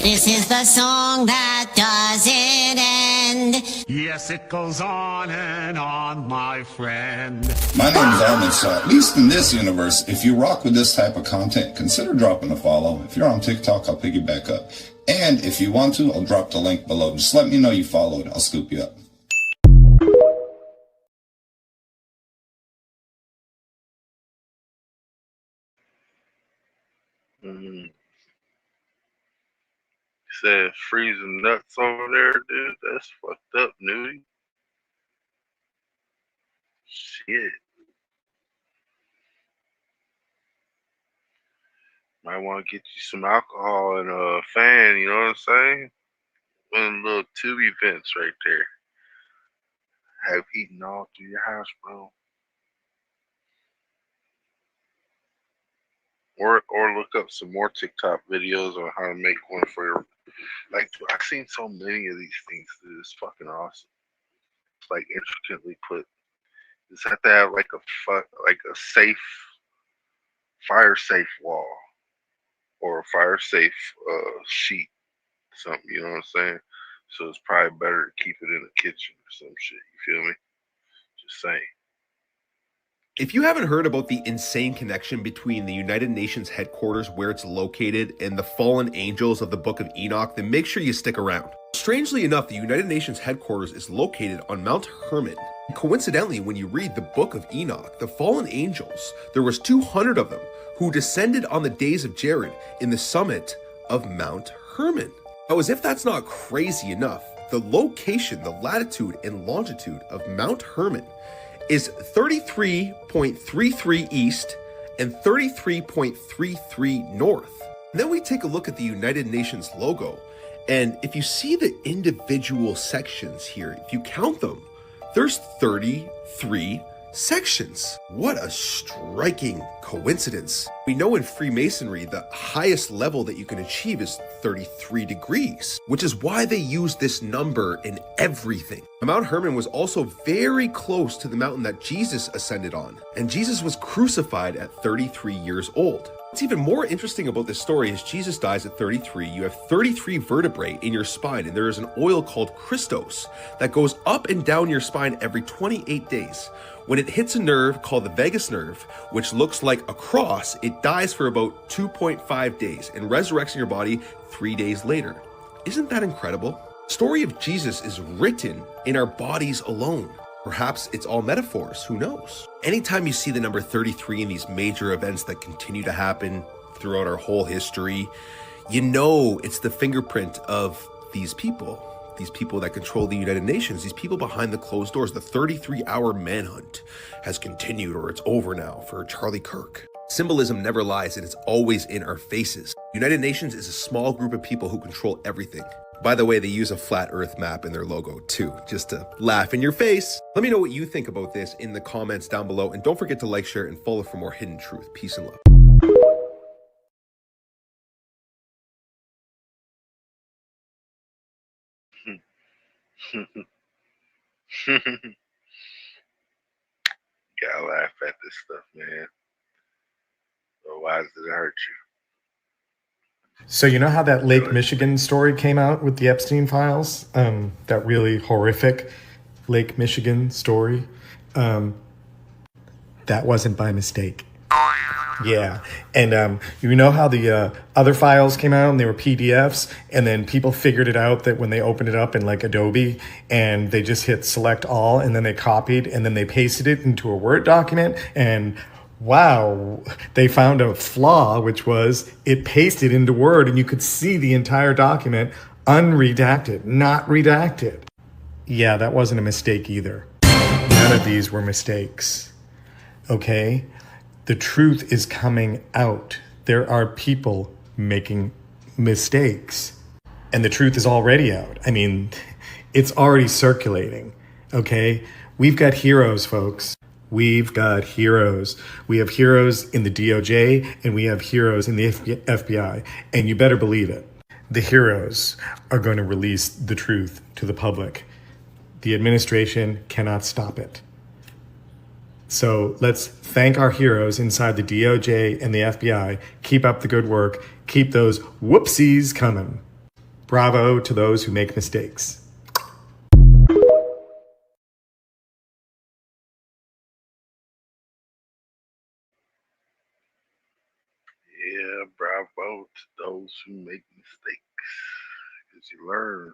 This is the song that doesn't end. Yes, it goes on and on, my friend. My name is Armin, so at least in this universe, if you rock with this type of content, consider dropping a follow. If you're on TikTok, I'll pick you back up. And if you want to, I'll drop the link below. Just let me know you followed. I'll scoop you up. Said freezing nuts over there, dude. That's fucked up, nudie. Shit. Might want to get you some alcohol and a fan, you know what I'm saying? One of them little tube vents right there. Have eaten all through your house, bro. Or look up some more TikTok videos on how to make one for your. Like, I've seen so many of these things, dude. It's fucking awesome. It's like intricately put. You just have to have like a safe, fire safe wall, or a fire safe sheet, something. You know what I'm saying? So it's probably better to keep it in the kitchen or some shit. You feel me? Just saying. If you haven't heard about the insane connection between the United Nations headquarters where it's located and the fallen angels of the Book of Enoch, then make sure you stick around. Strangely enough, the United Nations headquarters is located on Mount Hermon. Coincidentally, when you read the Book of Enoch, the fallen angels, there was 200 of them who descended on the days of Jared in the summit of Mount Hermon. Now, as if that's not crazy enough, the location, the latitude and longitude of Mount Hermon is 33.33 east and 33.33 north. And then we take a look at the United Nations logo, and if you see the individual sections here, if you count them, there's 33 sections. What a striking coincidence. We know in Freemasonry, the highest level that you can achieve is 33 degrees, which is why they use this number in everything. Mount Hermon was also very close to the mountain that Jesus ascended on, and Jesus was crucified at 33 years old. What's even more interesting about this story is Jesus dies at 33. You have 33 vertebrae in your spine, and there is an oil called Christos that goes up and down your spine every 28 days. When it hits a nerve called the vagus nerve, which looks like a cross, it dies for about 2.5 days and resurrects in your body 3 days later. Isn't that incredible? The story of Jesus is written in our bodies alone. Perhaps it's all metaphors, who knows? Anytime you see the number 33 in these major events that continue to happen throughout our whole history, you know it's the fingerprint of these people that control the United Nations, these people behind the closed doors. The 33-hour manhunt has continued, or it's over now, for Charlie Kirk. Symbolism never lies, and it's always in our faces. United Nations is a small group of people who control everything. By the way, they use a flat earth map in their logo too, just to laugh in your face. Let me know what you think about this in the comments down below, and don't forget to like, share, and follow for more hidden truth. Peace and love. Gotta laugh at this stuff, man. Otherwise, it hurt you. So you know how that Lake Michigan story came out with the Epstein files? That really horrific Lake Michigan story? That wasn't by mistake. Yeah. And you know how the other files came out and they were PDFs, and then people figured it out that when they opened it up in like Adobe and they just hit select all and then they copied and then they pasted it into a Word document, and wow, they found a flaw, which was it pasted into Word and you could see the entire document unredacted, not redacted. Yeah, that wasn't a mistake either. None of these were mistakes. Okay? The truth is coming out. There are people making mistakes. And the truth is already out. I mean, it's already circulating. Okay? We've got heroes, folks. We've got heroes. We have heroes in the DOJ and we have heroes in the FBI. And you better believe it. The heroes are going to release the truth to the public. The administration cannot stop it. So let's thank our heroes inside the DOJ and the FBI. Keep up the good work. Keep those whoopsies coming. Bravo to those who make mistakes. Yeah, bravo to those who make mistakes. Because you learn.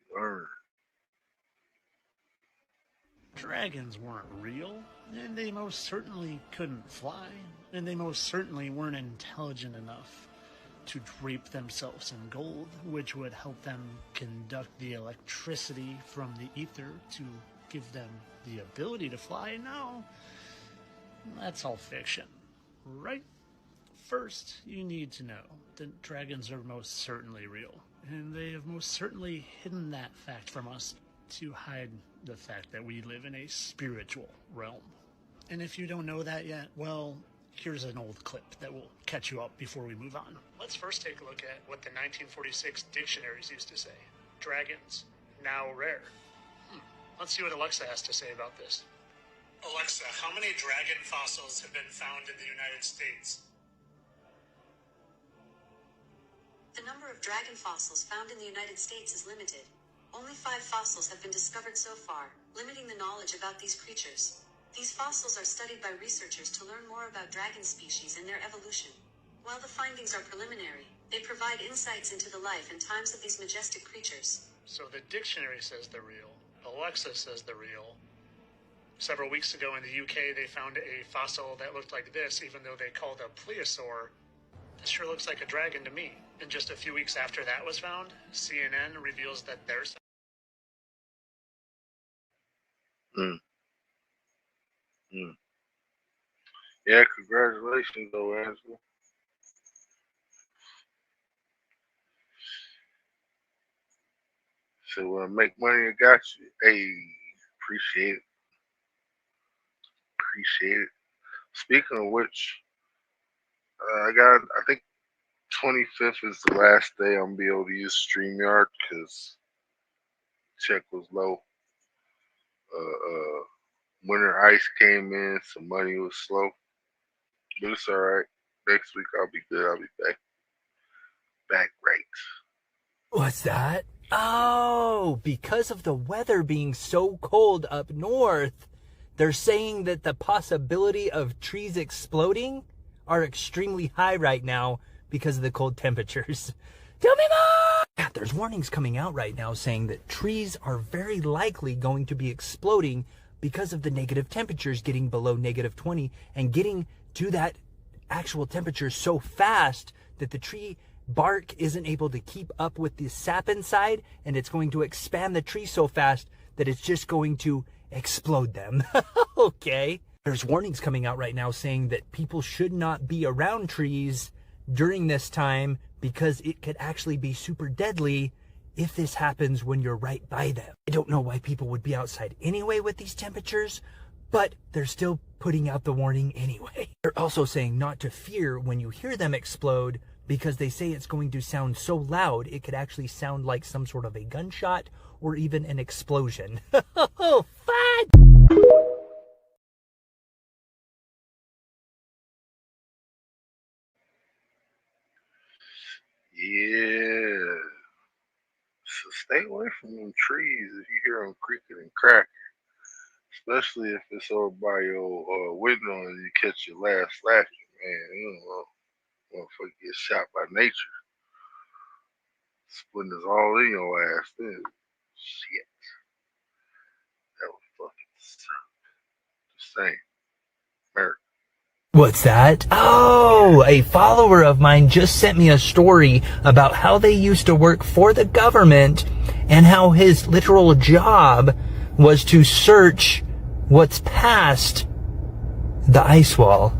You learn. Dragons weren't real, and they most certainly couldn't fly, and they most certainly weren't intelligent enough to drape themselves in gold, which would help them conduct the electricity from the ether to give them the ability to fly. No, that's all fiction, right? First, you need to know that dragons are most certainly real, and they have most certainly hidden that fact from us to hide the fact that we live in a spiritual realm. And if you don't know that yet, well, here's an old clip that will catch you up before we move on. Let's first take a look at what the 1946 dictionaries used to say. Dragons, now rare. Let's see what Alexa has to say about this. Alexa, how many dragon fossils have been found in the United States? The number of dragon fossils found in the United States is limited. Only 5 fossils have been discovered so far, limiting the knowledge about these creatures. These fossils are studied by researchers to learn more about dragon species and their evolution. While the findings are preliminary, they provide insights into the life and times of these majestic creatures. So the dictionary says they're real. Alexa says they're real. Several weeks ago in the UK, they found a fossil that looked like this, even though they called a plesiosaur. This sure looks like a dragon to me. And just a few weeks after that was found, CNN reveals that there's Yeah, congratulations though, Angela. So make money, I got you. Hey, appreciate it. Appreciate it. Speaking of which, I think 25th is the last day I'm gonna be able to use StreamYard because check was low. Winter ice came in, so money was slow. But it's alright. Next week I'll be good. I'll be back right. What's that? Oh, because of the weather being so cold up north, they're saying that the possibility of trees exploding are extremely high right now because of the cold temperatures. Tell me more! Yeah, there's warnings coming out right now saying that trees are very likely going to be exploding because of the negative temperatures getting below -20 and getting to that actual temperature so fast that the tree bark isn't able to keep up with the sap inside, and it's going to expand the tree so fast that it's just going to explode them. Okay. There's warnings coming out right now saying that people should not be around trees during this time because it could actually be super deadly if this happens when you're right by them. I don't know why people would be outside anyway with these temperatures, but they're still putting out the warning anyway. They're also saying not to fear when you hear them explode because they say it's going to sound so loud it could actually sound like some sort of a gunshot or even an explosion. Oh, fun! Yeah. So stay away from them trees if you hear them creaking and cracking. Especially if it's over by your window and you catch your last flashing, man. You don't know. Motherfucker get shot by nature. Splinters all in your ass then. Shit. That would fucking suck. Just saying. America. What's that? Oh, a follower of mine just sent me a story about how they used to work for the government and how his literal job was to search what's past the ice wall.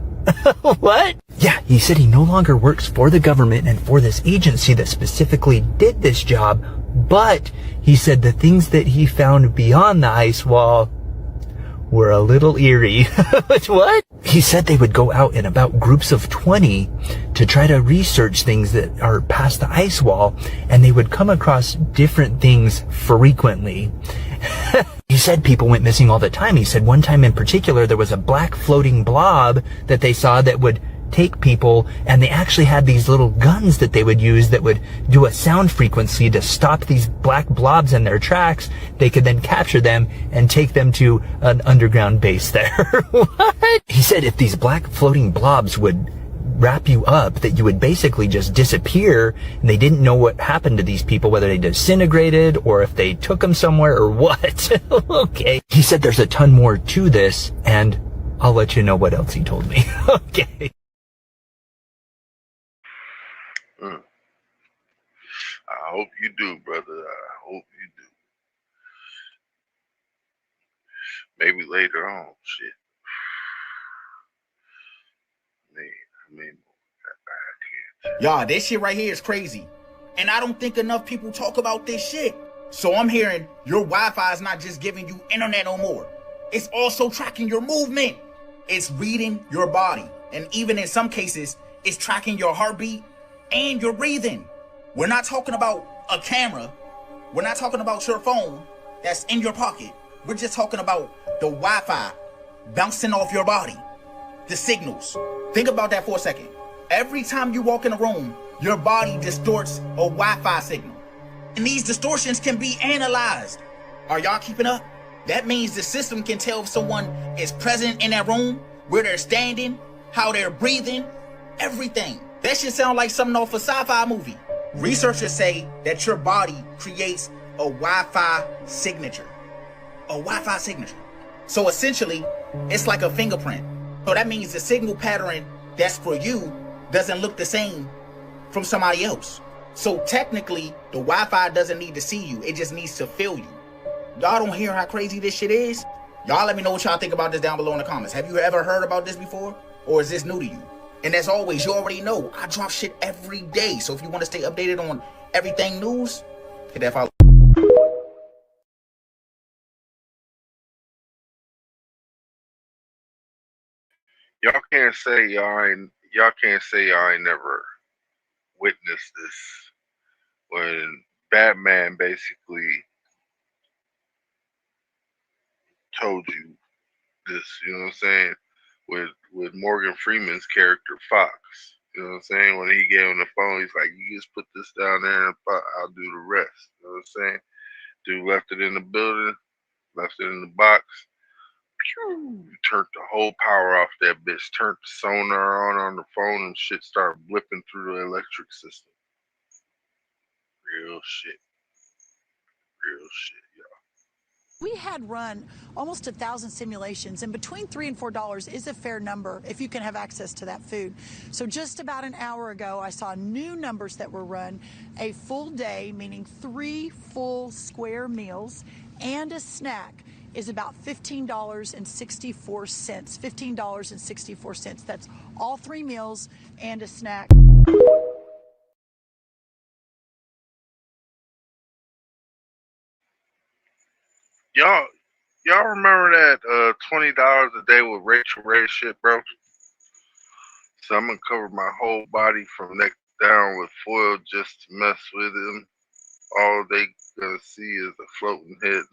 What? Yeah, he said he no longer works for the government and for this agency that specifically did this job, but he said the things that he found beyond the ice wall were a little eerie. What? He said they would go out in about groups of 20 to try to research things that are past the ice wall, and they would come across different things frequently. He said people went missing all the time. He said one time in particular there was a black floating blob that they saw that would take people, and they actually had these little guns that they would use that would do a sound frequency to stop these black blobs in their tracks. They could then capture them and take them to an underground base there. What? He said if these black floating blobs would wrap you up, that you would basically just disappear, and they didn't know what happened to these people, whether they disintegrated or if they took them somewhere or what. Okay. He said there's a ton more to this, and I'll let you know what else he told me. Okay. I hope you do, brother. I hope you do. Maybe later on, shit. Y'all, this shit right here is crazy. And I don't think enough people talk about this shit. So I'm hearing your Wi-Fi is not just giving you internet no more. It's also tracking your movement. It's reading your body. And even in some cases, it's tracking your heartbeat and your breathing. We're not talking about a camera. We're not talking about your phone that's in your pocket. We're just talking about the Wi-Fi bouncing off your body. The signals. Think about that for a second. Every time you walk in a room, your body distorts a Wi-Fi signal. And these distortions can be analyzed. Are y'all keeping up? That means the system can tell if someone is present in that room, where they're standing, how they're breathing, everything. That should sound like something off a sci-fi movie. Researchers say that your body creates a Wi-Fi signature. A Wi-Fi signature. So essentially, it's like a fingerprint. So that means the signal pattern that's for you doesn't look the same from somebody else. So technically, the Wi-Fi doesn't need to see you. It just needs to feel you. Y'all don't hear how crazy this shit is? Y'all let me know what y'all think about this down below in the comments. Have you ever heard about this before? Or is this new to you? And as always, you already know, I drop shit every day. So if you want to stay updated on everything news, hit that follow. Y'all can't say y'all ain't never witnessed this. When Batman basically told you this, you know what I'm saying? With Morgan Freeman's character Fox, you know what I'm saying? When he gave him the phone, he's like, "You just put this down there and I'll do the rest." You know what I'm saying? Dude left it in the building, left it in the box. Turned the whole power off that bitch. Turned the sonar on the phone, and shit started blipping through the electric system. Real shit. Real shit, y'all. We had run almost 1,000 simulations, and between $3 and $4 is a fair number if you can have access to that food. So just about an hour ago, I saw new numbers that were run. A full day, meaning 3 full square meals and a snack, is about $15.64. $15.64. That's all 3 meals and a snack. Y'all remember that $20 a day with Rachel Ray shit, bro? So I'm gonna cover my whole body from neck down with foil just to mess with him. All they gonna see is a floating head.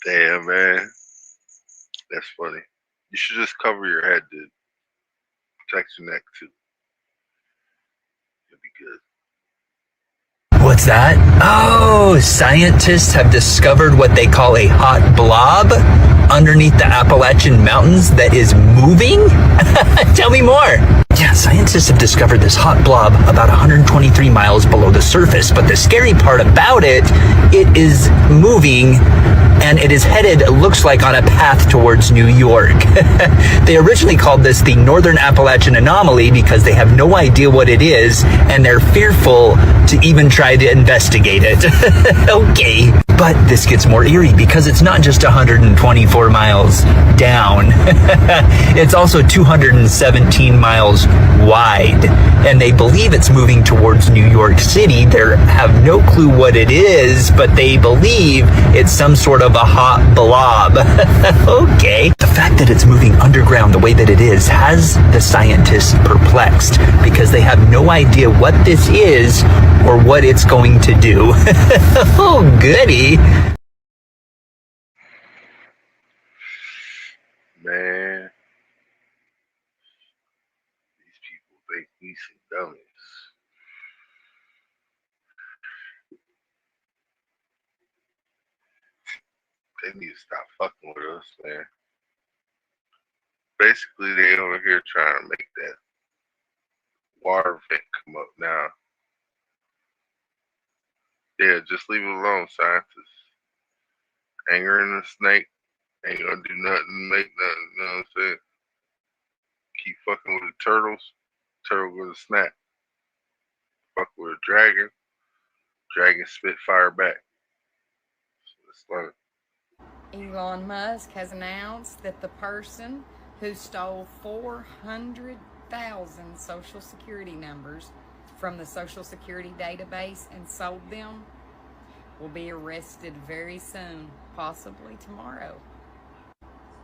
Damn, man. That's funny. You should just cover your head, dude. Protect your neck, too. It'll be good. What's that? Oh, scientists have discovered what they call a hot blob underneath the Appalachian Mountains that is moving? Tell me more. Yeah, scientists have discovered this hot blob about 123 miles below the surface, but the scary part about it is moving, and it is headed, it looks like, on a path towards New York. They originally called this the Northern Appalachian Anomaly because they have no idea what it is, and they're fearful to even try to investigate it. Okay. But this gets more eerie because it's not just 124 miles down. It's also 217 miles wide. And they believe it's moving towards New York City. They have no clue what it is, but they believe it's some sort of a hot blob. Okay. The fact that it's moving underground the way that it is has the scientists perplexed because they have no idea what this is or what it's going to do. Oh, goody. Man. think we some dummies. They need to stop fucking with us, man. Basically, they over here trying to make that water vent come up now. Yeah, just leave it alone, scientists. Anger in the snake ain't gonna do nothing, make nothing, you know what I'm saying? Keep fucking with the turtles, turtle gonna snap. Fuck with a dragon, dragon spit fire back. So it's funny. Elon Musk has announced that the person who stole 400,000 Social Security numbers from the Social Security database and sold them will be arrested very soon, possibly tomorrow.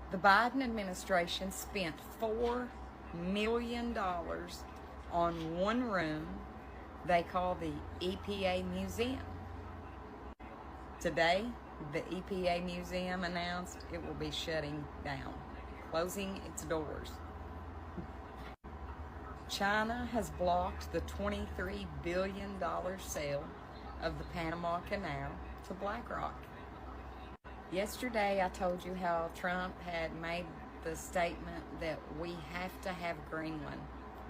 The Biden administration spent $4 million on one room they call the EPA Museum. Today, the EPA Museum announced it will be shutting down, closing its doors. China has blocked the $23 billion sale of the Panama Canal to BlackRock. Yesterday, I told you how Trump had made the statement that we have to have Greenland,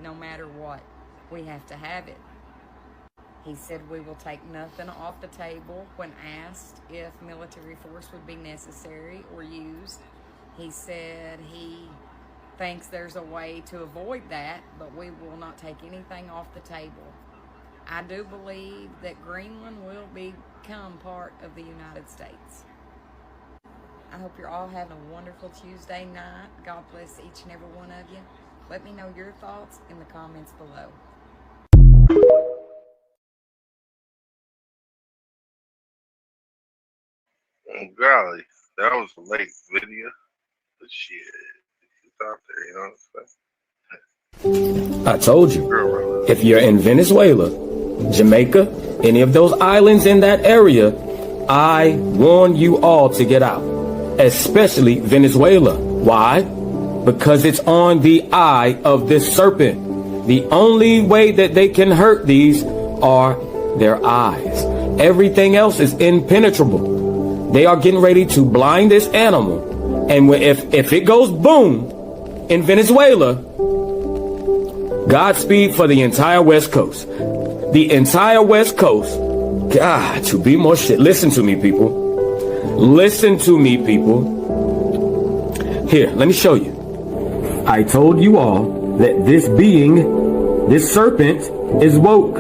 no matter what. We have to have it. He said we will take nothing off the table when asked if military force would be necessary or used. He said he thinks there's a way to avoid that, but we will not take anything off the table. I do believe that Greenland will become part of the United States. I hope you're all having a wonderful Tuesday night. God bless each and every one of you. Let me know your thoughts in the comments below. Oh, golly, that was a late video, but shit, it's out there, you know what I'm saying? I told you, if you're in Venezuela, Jamaica, any of those islands in that area, I warn you all to get out, especially Venezuela. Why? Because it's on the eye of this serpent. The only way that they can hurt these are their eyes. Everything else is impenetrable. They are getting ready to blind this animal. And if it goes boom in Venezuela, Godspeed for the entire West Coast. The entire West Coast. God, to be more shit. Listen to me, people. Listen to me, people. Here, let me show you. I told you all that this being, this serpent, is woke.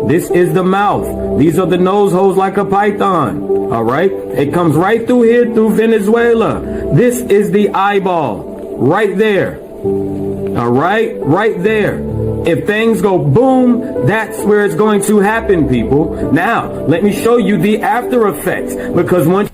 This is the mouth. These are the nose holes like a python. All right? It comes right through here, through Venezuela. This is the eyeball. Right there. All right? Right there. If things go boom, that's where it's going to happen, people. Now, let me show you the after effects. Because once...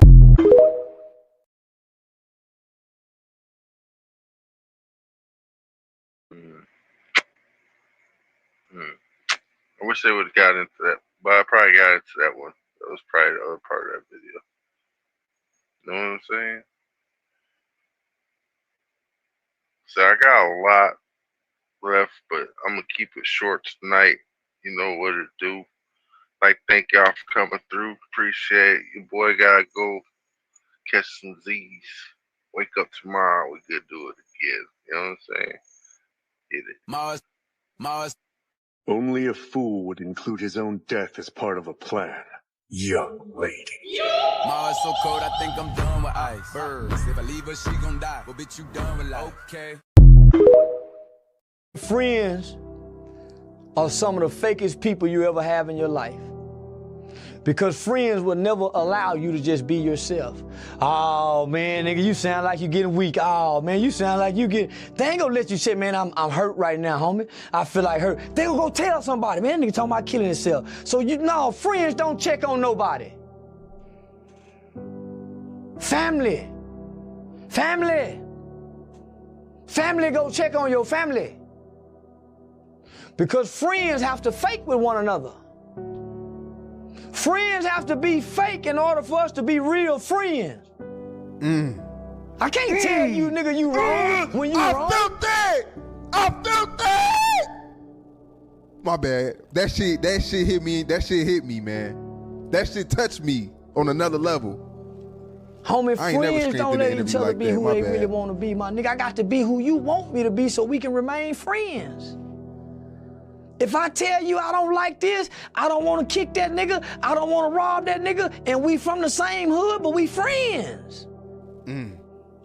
I wish they would have got into that, but I probably got into that one. That was probably the other part of that video. You know what I'm saying? So I got a lot left, but I'm gonna keep it short tonight. You know what it do. Like, thank y'all for coming through. Appreciate it. Your boy gotta go catch some Z's. Wake up tomorrow, we could do it again. You know what I'm saying? Get it. Mars. Only a fool would include his own death as part of a plan. Young lady. Mars so cold, I think I'm done with ice. Birds, if I leave her, she gon' die. Well, bitch, you done with life. Okay. Friends are some of the fakest people you ever have in your life. Because friends will never allow you to just be yourself. Oh, man, nigga, you sound like you're getting weak. Oh, man, you sound like you get... They ain't gonna let you say, man, I'm hurt right now, homie. I feel like hurt. They gonna go tell somebody, man, that nigga talking about killing himself. So, friends don't check on nobody. Family. Family go check on your family. Because friends have to fake with one another. Friends have to be fake in order for us to be real friends. I can't tell you, nigga, you wrong when you wrong. I felt that! My bad. That shit hit me. That shit hit me, man. That shit touched me on another level. Homie, I ain't never friends screamed don't in the let each interview other like be that. who My they bad. really want to be, my nigga. I got to be who you want me to be so we can remain friends. If I tell you I don't like this, I don't want to kick that nigga, I don't want to rob that nigga, and we from the same hood, but we friends.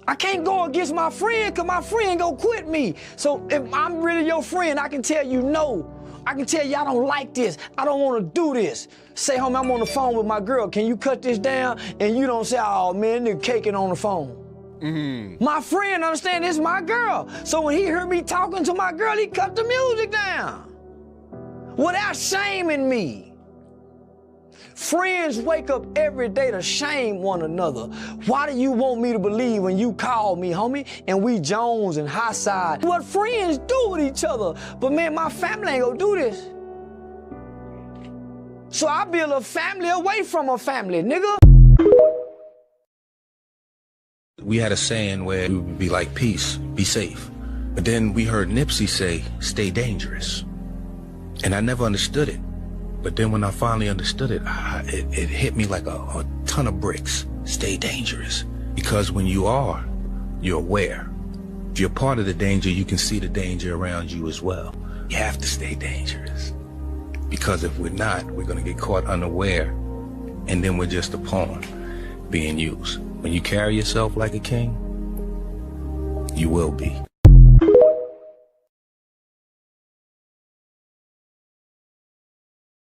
I can't go against my friend because my friend gonna quit me. So if I'm really your friend, I can tell you no. I can tell you I don't like this. I don't want to do this. Say, homie, I'm on the phone with my girl. Can you cut this down? And you don't say, oh, man, nigga caking on the phone. My friend understand this is my girl. So when he heard me talking to my girl, he cut the music down without shaming me. Friends wake up every day to shame one another. Why do you want me to believe when you call me, homie, and we Jones and high side? What friends do with each other. But man, my family ain't gonna do this. So I build a family away from a family, nigga. We had a saying where we would be like, peace, be safe. But then we heard Nipsey say, stay dangerous. And I never understood it. But then when I finally understood it, it hit me like a ton of bricks. Stay dangerous. Because when you are, you're aware. If you're part of the danger, you can see the danger around you as well. You have to stay dangerous. Because if we're not, we're going to get caught unaware. And then we're just a pawn being used. When you carry yourself like a king, you will be.